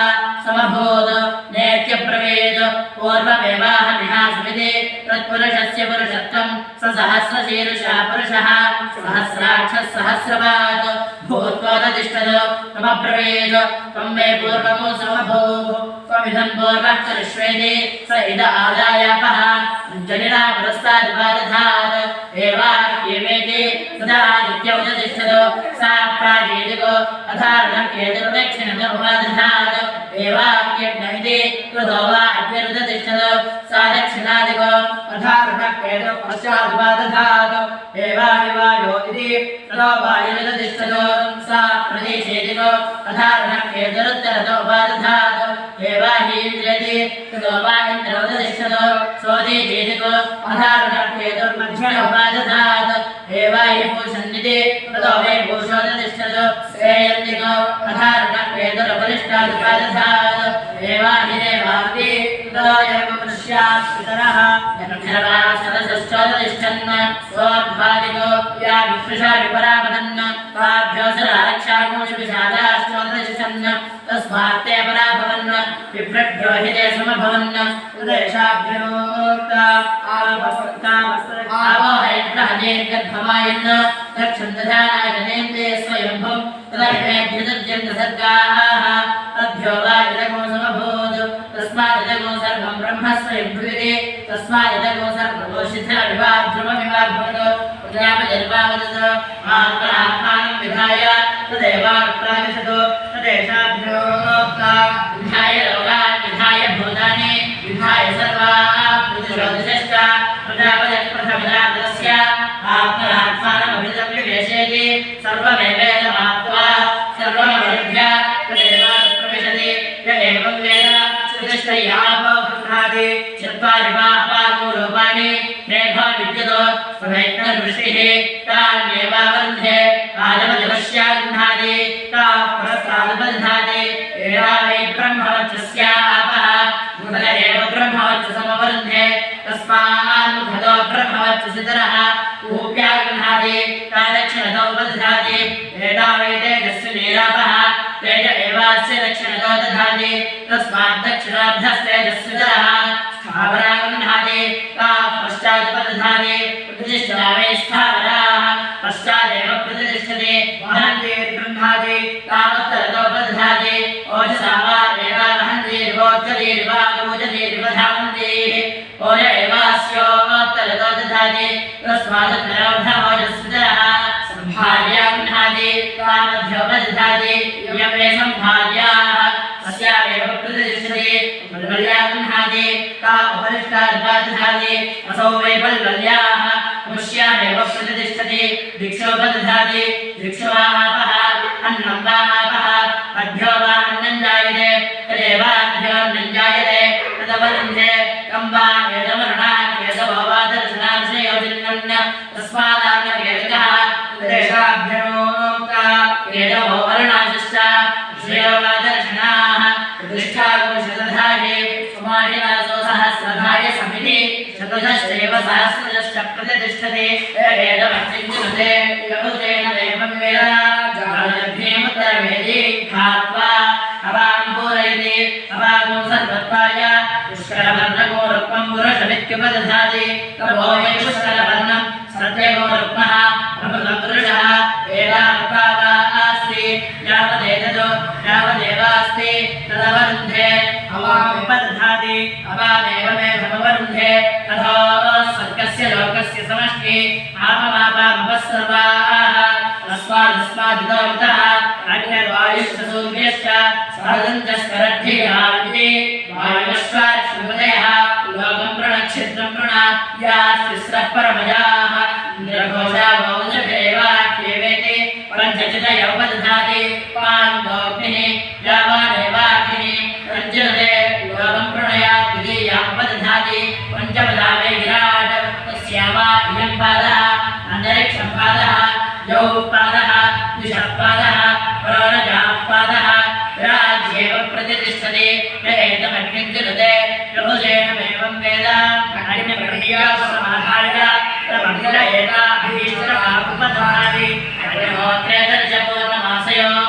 समभूत् नेत्यब्रवीत् पूर्वमेवाहमिहासमिति तत्पुरुषस्य पुरुषत्वं स सहस्रशीर्षः पुरुषः सहस्राक्षः सहस्रपात् भूत्वा ततिष्ठत् तमब्रवीत् त्वं मे पूर्वमो समभूः त्वमिदं पूर्वः करिष्वेति स इद आदायापः अञ्जलिना पुरस्तादुपादधात् एवाह्येवेति सदा नित्यौ ततिष्ठत् सा प्राजेदिको अथार्णकेतुर्दक्षिणमुपादधात् एवाह्यज्ञमिति कृतो वा अग्निरुदतिष्ठत् सा दक्षिणादिको अथार्णकेतुः पश्चादुपादधात् एवाहिवायो इति ततो वायुरुदतिष्ठत् सा प्रदेशेदिको अथार्णकेतुरुत्तरतो उपादधात् एवाहीन्द्रेति ततो वा इन्द्रोदतिष्ठत् सोदीचेदिको अथार्णकेतुर्मध्यमुपादधात् एवाहि पूषन्निति ततो वै पूषोदतिष्ठत् श्रेयन्दिको अथार्णकेतुरुपरिष्टादुपादधात् एवाहि देवार्ति ततो एव मनुष्याः पितरः सरसश्चोदतिष्ठन् स्वोद्भादिको या विप्रुषा विपरापदन् ताभ्यो सरारक्षागोषविषादाश्चोदतिष्ठन् तस्मात्ते पराभवन् विप्रभ्यो हि ते समभवन् तदेशाभ्योक्ता आवहैर्गर्भमायन् दक्षन्दधानाय जनेन्द्रे स्वयंभुं तदैवेभ्युदर्जन्तसर्गाः तद्भ्यो वा इदगो समभूत् तस्मादिदगो सर्वं ब्रह्म स्वयंभुविति तस्मादिदगो सर्वोषिधविवाध्रुवमिवाभवत् प्रजापतिर्वावदत् आत्मनात्मानं विधाय तदेवाप्राविशतु तदेशाभ्योक्ता विधाय लोकान् विधाय भूतानि विधाय सर्वाः प्रतिशोधिश्च प्रजापतिप्रथमदातस्य आत्मनात्मानमभिसंविवेशयति सर्वमेवेदमात्वा सर्वमवरुध्य तदेवानुप्रविशति य एवं वेद चतुष्टयापो गृह्णाति चत्वारि वा अपागो रूपाणि मेघो विद्युतो स्वनैत्रवृष्टिः तान्येवावरुन्धे आलमदिवश्या गृह्णाति ताः पुरस्तादुपदधाति एषा वै ब्रह्मवक्षस्य आपः मुखद एव ब्रह्मवक्षसमवरुन्धे तस्मान्मुखतो ब्रह्मवक्षसितरः ऊप्या गृह्णाति ता दक्षिणतो उपदधाति एषा वै तेजस्विनीरापः तेज एवास्य दक्षिणतो दधाति तस्मात् दक्षिणाभ्यस्तेजस्वितरः स्थावरा गृह्णाति ता पश्चादुपदधाति प्रतिष्ठा वै स्थावराः पश्चादेव प्रतिष्ठते वहन्तिर्गृह्णाति तावत्तरतो उपदधाति ओजसा वा एवा वहन्तिर्वोच्चतिर्वा गोचतिर्वधावन्तिः ओज एवास्योत्तरतो दधाति तस्मादुत्तरोऽभ्योजस्वितरः सम्भार्या गृह्णाति तामध्योपदधाति इयं मे सम्भार्याः तस्यामेव प्रतिष्ठते वल्ल्या गृह्णाति ता उपरिष्टादुपादधाति असौ वै वल्ल्याः पुष्यामेव प्रतिष्ठते दिक्षोपदधाति दिक्षवापः अन्नं वापः अभ्यो वा अन्नं जायते तदेवाभ्यो अन्नं जायते तदवरुन्धे कं वा वेदमरणात् वेदो वा दर्शनांशयोजन्नन्न तस्मादान्नवेदकः तदेशाभ्योक्ता वेदो वर्णाश्च श्रेयो वा दर्शनाः प्रतिष्ठागोशतधाये समाहिवासो सहस्रधाय समिति चतुर्दशैव सहस्रदश्च प्रतिष्ठते वेदमच्चिन्त्यते यहुतेन देवं वेद जायभ्येमुत्तरवेदी खात्वा अवां पूरयति अवागुं सर्वत्वाय पुष्करवर्णगोरुक्मं पुरुषमित्युपदधाति तपो वै पुष्करवर्णं सत्यगोरुक्मः अमृतपुरुषः वेदानुभावा अस्ति यावदेवास्ति तदवरुन्धे अवामुपदधाति अवामेव मे समवरुन्धे तथो स्वर्गस्य लोकस्य समष्टि आपमापामुपस्सर्वाः तस्मादितोऽन्तः अग्निर्वायुश्च सूर्यश्च सहजञ्चस्करद्धियामिति वायुश्वाश्वपदयः लोकं प्रणक्षित्रं प्रण यास्तिस्रः परमजाः इन्द्रघोषा वौंसभेवाक्येवेति पञ्चचितयोपदधाति पाण्डोऽग्निः यावानेवाग्निः रञ्जनते लोकं प्रणयात् द्वितीयामुपदधाति पञ्चपदा वै विराट् तस्यावा इयं पादः अन्तरिक्षं पादः यौ पादः द्विषः पादः परोरजाः पादः राज्येव प्रतिष्ठते य एतमग्निञ्जनुते प्रभुजेनमेवं वेद अग्निप्रक्रियासमाधाय तमग्निर एता अभीष्टमापुपदधाति अग्निहोत्रे दर्शपूर्णमासयोः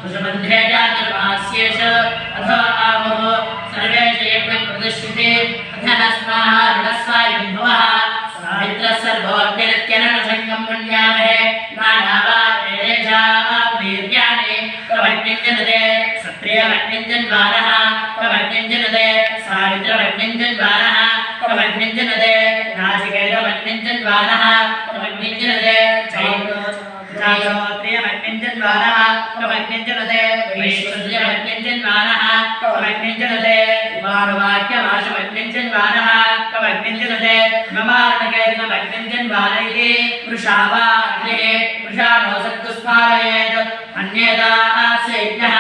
पुषबन्धे चातुर्मास्येष अथो आहुः सर्वेष यज्ञं प्रतिष्ठिते अथः स्माः ऋणस्वायुर्भुवः सावित्रः सर्वोऽग्निरित्यननसङ्गं पुण्यामहे नानावा एतेषां वीर्याणि कवग्निञ्जनते सत्रियमग्निञ्जन्वानः कवग्निञ्जनते सावित्रमग्निञ्जन्वानः कवग्निञ्जनते नासिकेतमग्निञ्जन्वानः कवग्निञ्जनते चैत्रोत्रियमग्निञ्जन्वानः कवग्निञ्जनते वैश्वर्यमग्निञ्जन्वानः कवग्निञ्जनते वारुवाक्यमाशमग्निञ्जन्वानः कवग्निञ्जनते ममारणकेतनमग्निञ्जन्वान इति वृषावा अग्निः वृषाणो सत्कुस्मारयेत् अन्येतास्य यज्ञः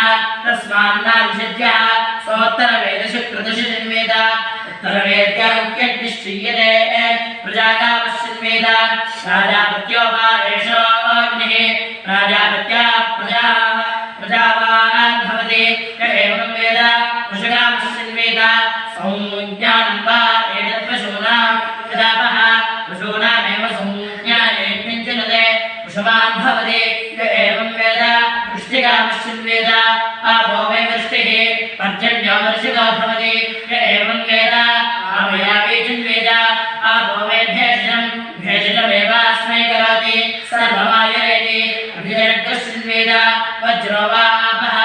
तस्मान्नाविषज्यः सोत्तरवेदशुक्रदशजन्वेद उत्तरवेद्यामुख्यग्निश्चीयते प्रजाकामश्चिन्वेद प्राजापत्यो वा एषो अग्निः प्राजापत्याः प्रजावान् भवति य एवं वेद वृषकामश्चिन्वेद संज्ञानं वा एतत्पशूनां प्रजापः पशूनामेव संज्ञानेऽग्निञ्जनते पशुमान् भवति य एवं वेद वृष्टिकामश्चिन्वेद आपो वै वृष्टिः पर्जन्यो वर्षितो भवति य एवं वेद आमयावीचिन्वेद आपो वै भेषजं भेषजमेवास्मै करोति सर्वमायुरेति अभिजनकृष्णवेद वज्रो वा आपः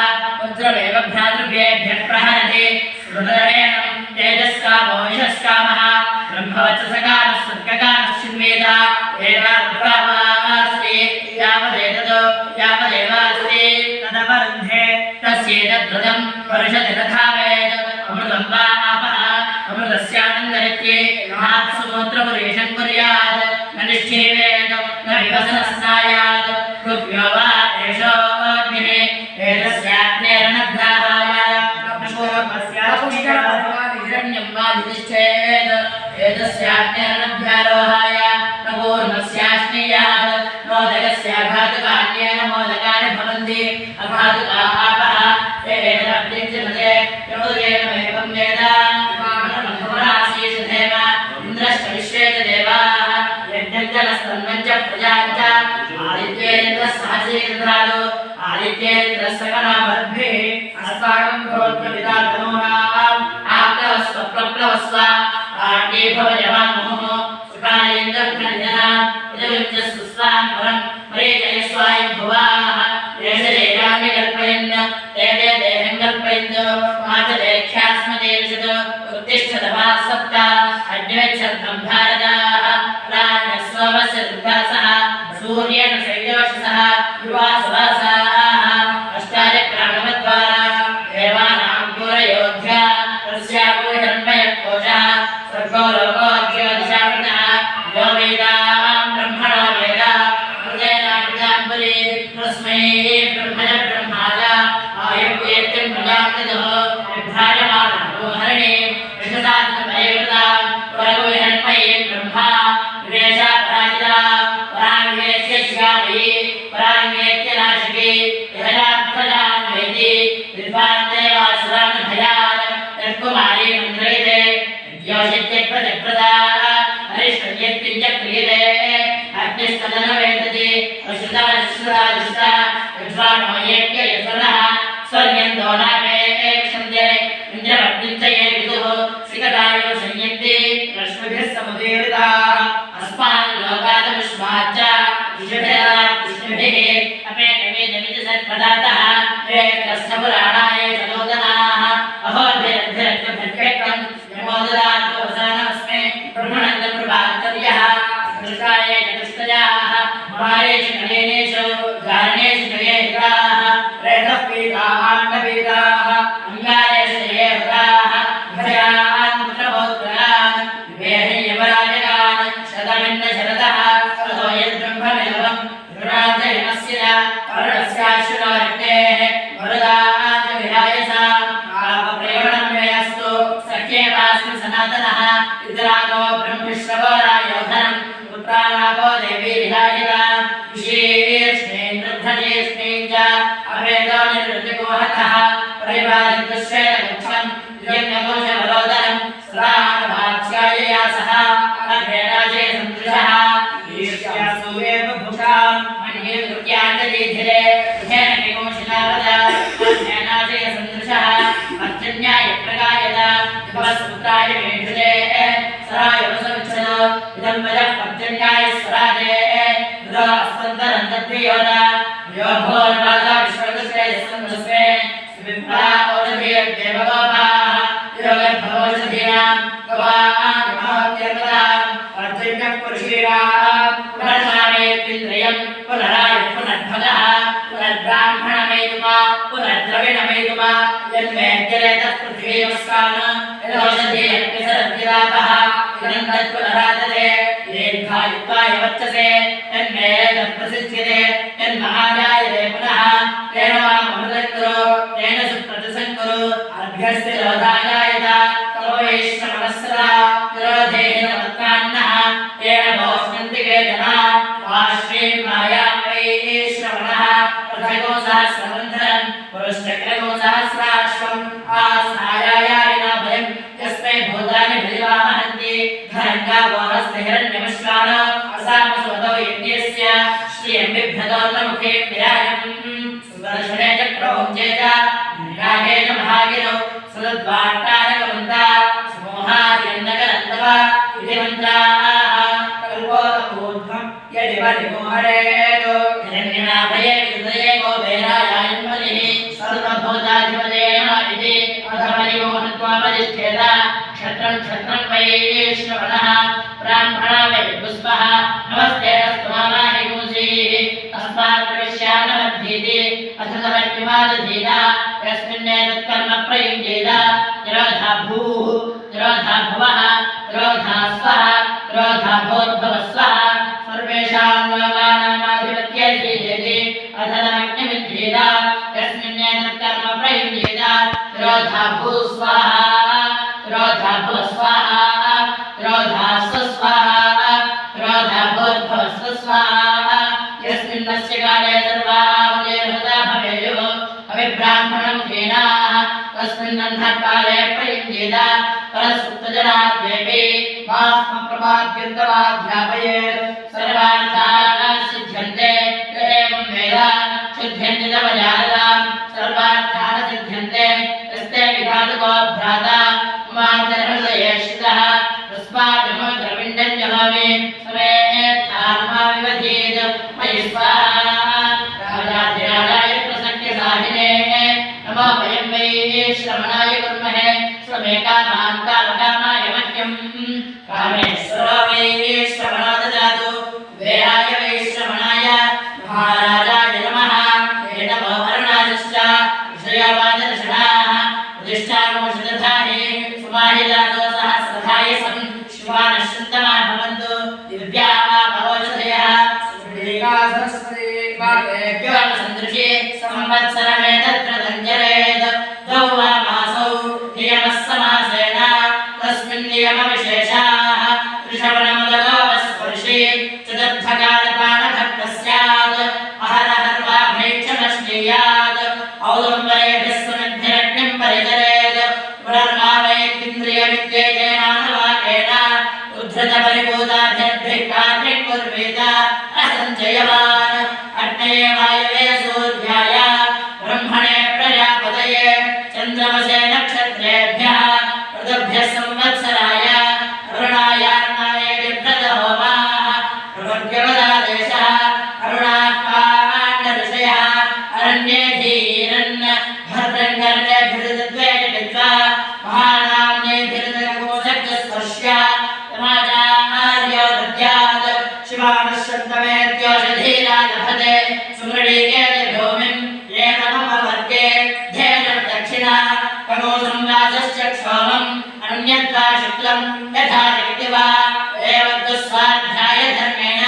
वज्रमेव भ्रातृभ्येभ्यः प्रहरति श्रुतरेण तेजस्कामो यशस्कामः ब्रह्मवत्सकामः स्वर्गकामश्चिन्वेद एवास्ति यावदेवास्ति तदवरुन्धे तस्येतद्धृतं वर्षति तथावेद अमृतं वा आपः अमृतस्यानन्दरित्ये नात्सुमूत्रपुरेशं कुर्यात् न निष्ठीवेद न विवसनस्नायात् गुभ्यो वा एषो अग्निः एतस्याग्नेरनग्राहाय हिरण्यं वा विधिष्ठेत् एतस्याग्नेरनभ्यारोहाय न पूर्णस्याश्नीयात् मोदकस्याघातुकान्येन मोदकानि भवन्ति अघातुका आपः एतदग्निञ्जनते यमुदेनमेवं वेद भुवनासीषधेम इन्द्रश्च विश्वे च देवाः यज्ञं च नस्तन्वं च प्रजां च आदित्येन्द्रः सहस्रेन्द्रादो आदित्येन्द्रः सकनामद्भिः अस्माकं भवद्भिदातनूनाम् आप्लवस्व आण्डी भवजवामुः सुखायेन्द्रघ्नः इदं च सुस्वां परं मरीचयस्वायं भुवाः देशदेशानि कल्पयन् ते देहं कल्पयन् माचलेख्यास्मदेशत् उत्तिष्ठतमाः सप्त अग्निच्छन्तं भारताः प्राण्यस्वस्य दुर्गासः सूर्येण शैलोषसः युवासवासाः अष्टाचक्राणवद्वारा देवानां पुरयोध्या तस्यापो हिरण्मयकोशः सर्गो लोकोज्योतिषावृतः यो वेदां ब्रह्मणो वेद हृदयनामृताम्बुरे तस्मै ब्रह्मज ब्रह्माज आयुर्वेद्यं प्रजापतिः विभ्राजमानः हरिणे यशसात्मभयवृतां परगुहन्मये ब्रह्मा विवेशा पराजिता पराङ्गेत्य शिखामयी पराङ्गेत्य नाशिके यहनाप्रजान् वैति विद्वान्देवासुरान् भयान् तत्कुमारी मन्त्रयते योषित्य प्रजप्रदा हरिष्यत्यञ्च क्रियते अग्निस्तदन वेदति अश्रुता विद्वानो येभ्य यत्वर्णः स्वर्यन्तो नापेक्षन्ते इन्द्रमग्निञ्चये विदुः सिकटायो संयन्ति रश्मिभिः समुदीरिताः अस्मान् लोकादमुष्माच्च विषभिः अपेनवेदमिति सत्पदातः ये कस्थपुराणाय चलोदनाः अहोभिरद्भिरद्भिर्भक्तं यमोददान्तोऽवसानमस्मे ब्रह्मणन्दं प्रभातर्यः दृष्टाय चतुष्टयाः मारेषु नयनेषु गारणेषु नयेहिताः प्रेतः पीताः अन्नपीताः अङ्गारेषु नयेहिताः भयान् पुत्रपौत्रान् विवेहयवराजगान् शतमिन्न शरदः ततो यद्ब्रह्मविलवम् रुणान्तरिमस्य करुणस्याश्रुरारक्तेः वरदान् विहायसा आपप्रेवणं मेऽस्तु सख्येवास्मि सनातनः इतरागो ब्रह्मश्रवरायोधनं पुत्रानागो देवी विहायिता विशीर्ष्णेन्द्रध्वजेष्णें च अभेदो निर्वृतिकोहतः परिवादितश्वेतमुख्यं यज्ञघोषवरोदनं सदानुभाक्ष्यायया सह अभेदाजे सन्दृशः ईर्ष्यासूयेव भुषां मन्ये कृत्याञ्जलीधिरे तेन निकोशिलावदा अभेदाजे सन्दृशः अर्जन्याय प्रगायत विभवस्पुत्राय मेषुले सरायोसविच्छनो इदं वजः पर्जन्याय स्वराजे रुदो अस्मन्तरं तद्वियोदा यो भोर्वादा विश्वदस्ये यस्सन्दस्ये विप्रा औषधीयदेवगोपाः योगर्भवौषधीनां गवान् गवात्यर्वदान् अर्जन्यः पुरुषीराम् पुनर्मामेत्विन्द्रियं पुनरायुः पुनर्भगः पुनर्ब्राह्मणमेतुमा पुनर्द्रविणमेतुमा यन्मेद्यरेतः पृथ्वीवस्कान् यदौषधीयर्पिसरद्विरापः इदं तत्पुनरादते दीर्घायुत्वाय वर्चसे यन्मेदः प्रसिद्ध्यते यन्महाजायते पुनः तेन मामृतकुरु तेन सुप्रतिसङ्कुरु अर्घ्यस्य रोधाजायत तव वैश्रवणस्सदा विरोधेन मत्कान्नः तेन भोष्णन्ति केचना वाश्रीमाया वैश्रवणः पृथगो सहस्रबन्धनं पुरुश्चक्रगो सहस्राश्वम् आस्नायायारिणा भयं यस्मै भूतानि बलिवामहन्ति धरङ्गावोहस्य हिरण्यमश्वान असामसोदौ यज्ञस्य श्रियं बिभ्रतोन्नमुखे विराजम् सुदर्शने चक्रौञ्चे च निरागेन महागिरौ सदद्वाट्टारकमन्ता समूहार्यन्नकरन्दव इति मन्त्राः कल्पोतपूर्ध्वं यदि परिमोहरेतो हिरण्यनाभये विदये गोभेरायान्मलिः सर्वभूताधिपते नमः इति अथ परिमोहत्वापतिष्ठेत क्षत्रं क्षत्रं वैश्रवणः ब्राह्मणा वै पुष्पः नमस्ते अस्मानाहि गुंसीः अस्मात् प्रविश्यानमद्धीति अथ तमर्पिमादधीता यस्मिन्नेतत्कर्म प्रयुञ्जेत तिरोधा भूः तिरोधा भुवः तिरोधा स्वः तिरोधा भूर्भुवस्वः सर्वेषां लोकानामाधिपत्यधीयते अथ तमग्निमिद्धीत यस्मिन्नेतत्कर्म प्रयुञ्जेत तिरोधा भूस्वाहा तिरोधा भुवस्वाहा तिरोधा स्वस्वाहा तिरोधा भूर्भुवस्वस्वाहा यस्मिन्नस्य काले सर्वाहुतिर्हृता भवेयुः अभिब्राह्मणं धेनाः तस्मिन्नन्धकाले प्रयुञ्जेत परसुप्तजनाद्येपि मास्मप्रपाद्यन्तमाध्यापयेत् सर्वार्थाः सिद्ध्यन्ते य एवं वेद सिद्ध्यन्ति तव जातां सर्वार्थाः सिद्ध्यन्ते यस्ते विघातको भ्राता मातर्हृदये श्रितः तस्मात् द्रविण्डं जहामि समेत्थार्मा विवधीत मयि स्वाहा राजाधिराजाय प्रसक्यसाहिने नमो वयं वैश्रवणाय कुर्महे स्वमेकामां कामकामाय मह्यं कामेश्वरो वैश्रवणो ददातु वेराय वैश्रवणाय महाराजाय नमः हे नमो वरुणाश्च विषयवादर्शनाः प्रतिष्ठामोषधधाहि समाहितातो सहस्रधाय सं शिवानश्चन्दमा भवन्तु दिव्याः भवोषधयः सरस्वती सन्दृशे संवत्सरमेतत्र तञ्जरे तस्मै वायवे सूर्याय ब्रह्मणे प्रजापतये चन्द्रमसे नक्षत्रेभ्यः ऋतुभ्यः संवत्सराय अरुणायार्णाय दिव्रतहोमाः प्रभृत्यवदादेशः अरुणाः पाण्डऋषयः अरण्ये धीरन् भद्रं कर्णेभिर्द्वेषित्वा महानाम्नेभिर्दकोशक्तस्पर्श्य समाचार्यो दद्यात् शिवानश्चन्तमेत्योषधीरा लभते सुमृळीकेति भूमिम् एवमवर्गे धेनुं दक्षिणा कमो संवासश्च क्षोमम् अन्यद्वा शुक्लम् यथा शक्ति वा एवं तु स्वाध्याय धर्मेण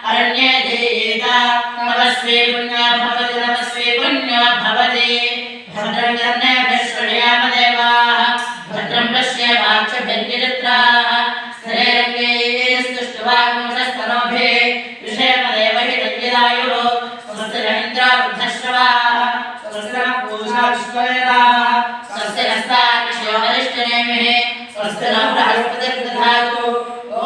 अरण्ये धीता तपस्वी पुण्यो भवति तपस्वी पुण्यो भवति भद्रं कर्णेभिः शृणुयाम देवाः भद्रं पश्येमाक्षभिर्निजत्राः स्थिरैरङ्गैस्तुष्टुवागुंसस्तनोभिः विषयमदेव हि तद्विदायुः स्वस्ति न इन्द्रो वृद्धश्रवाः स्वस्ति नः पूषा विश्ववेदाः स्वस्ति नस्तार्क्ष्यो वरिष्ठनेमिः स्वस्ति नः बृहस्पतिर्दधातु ॐ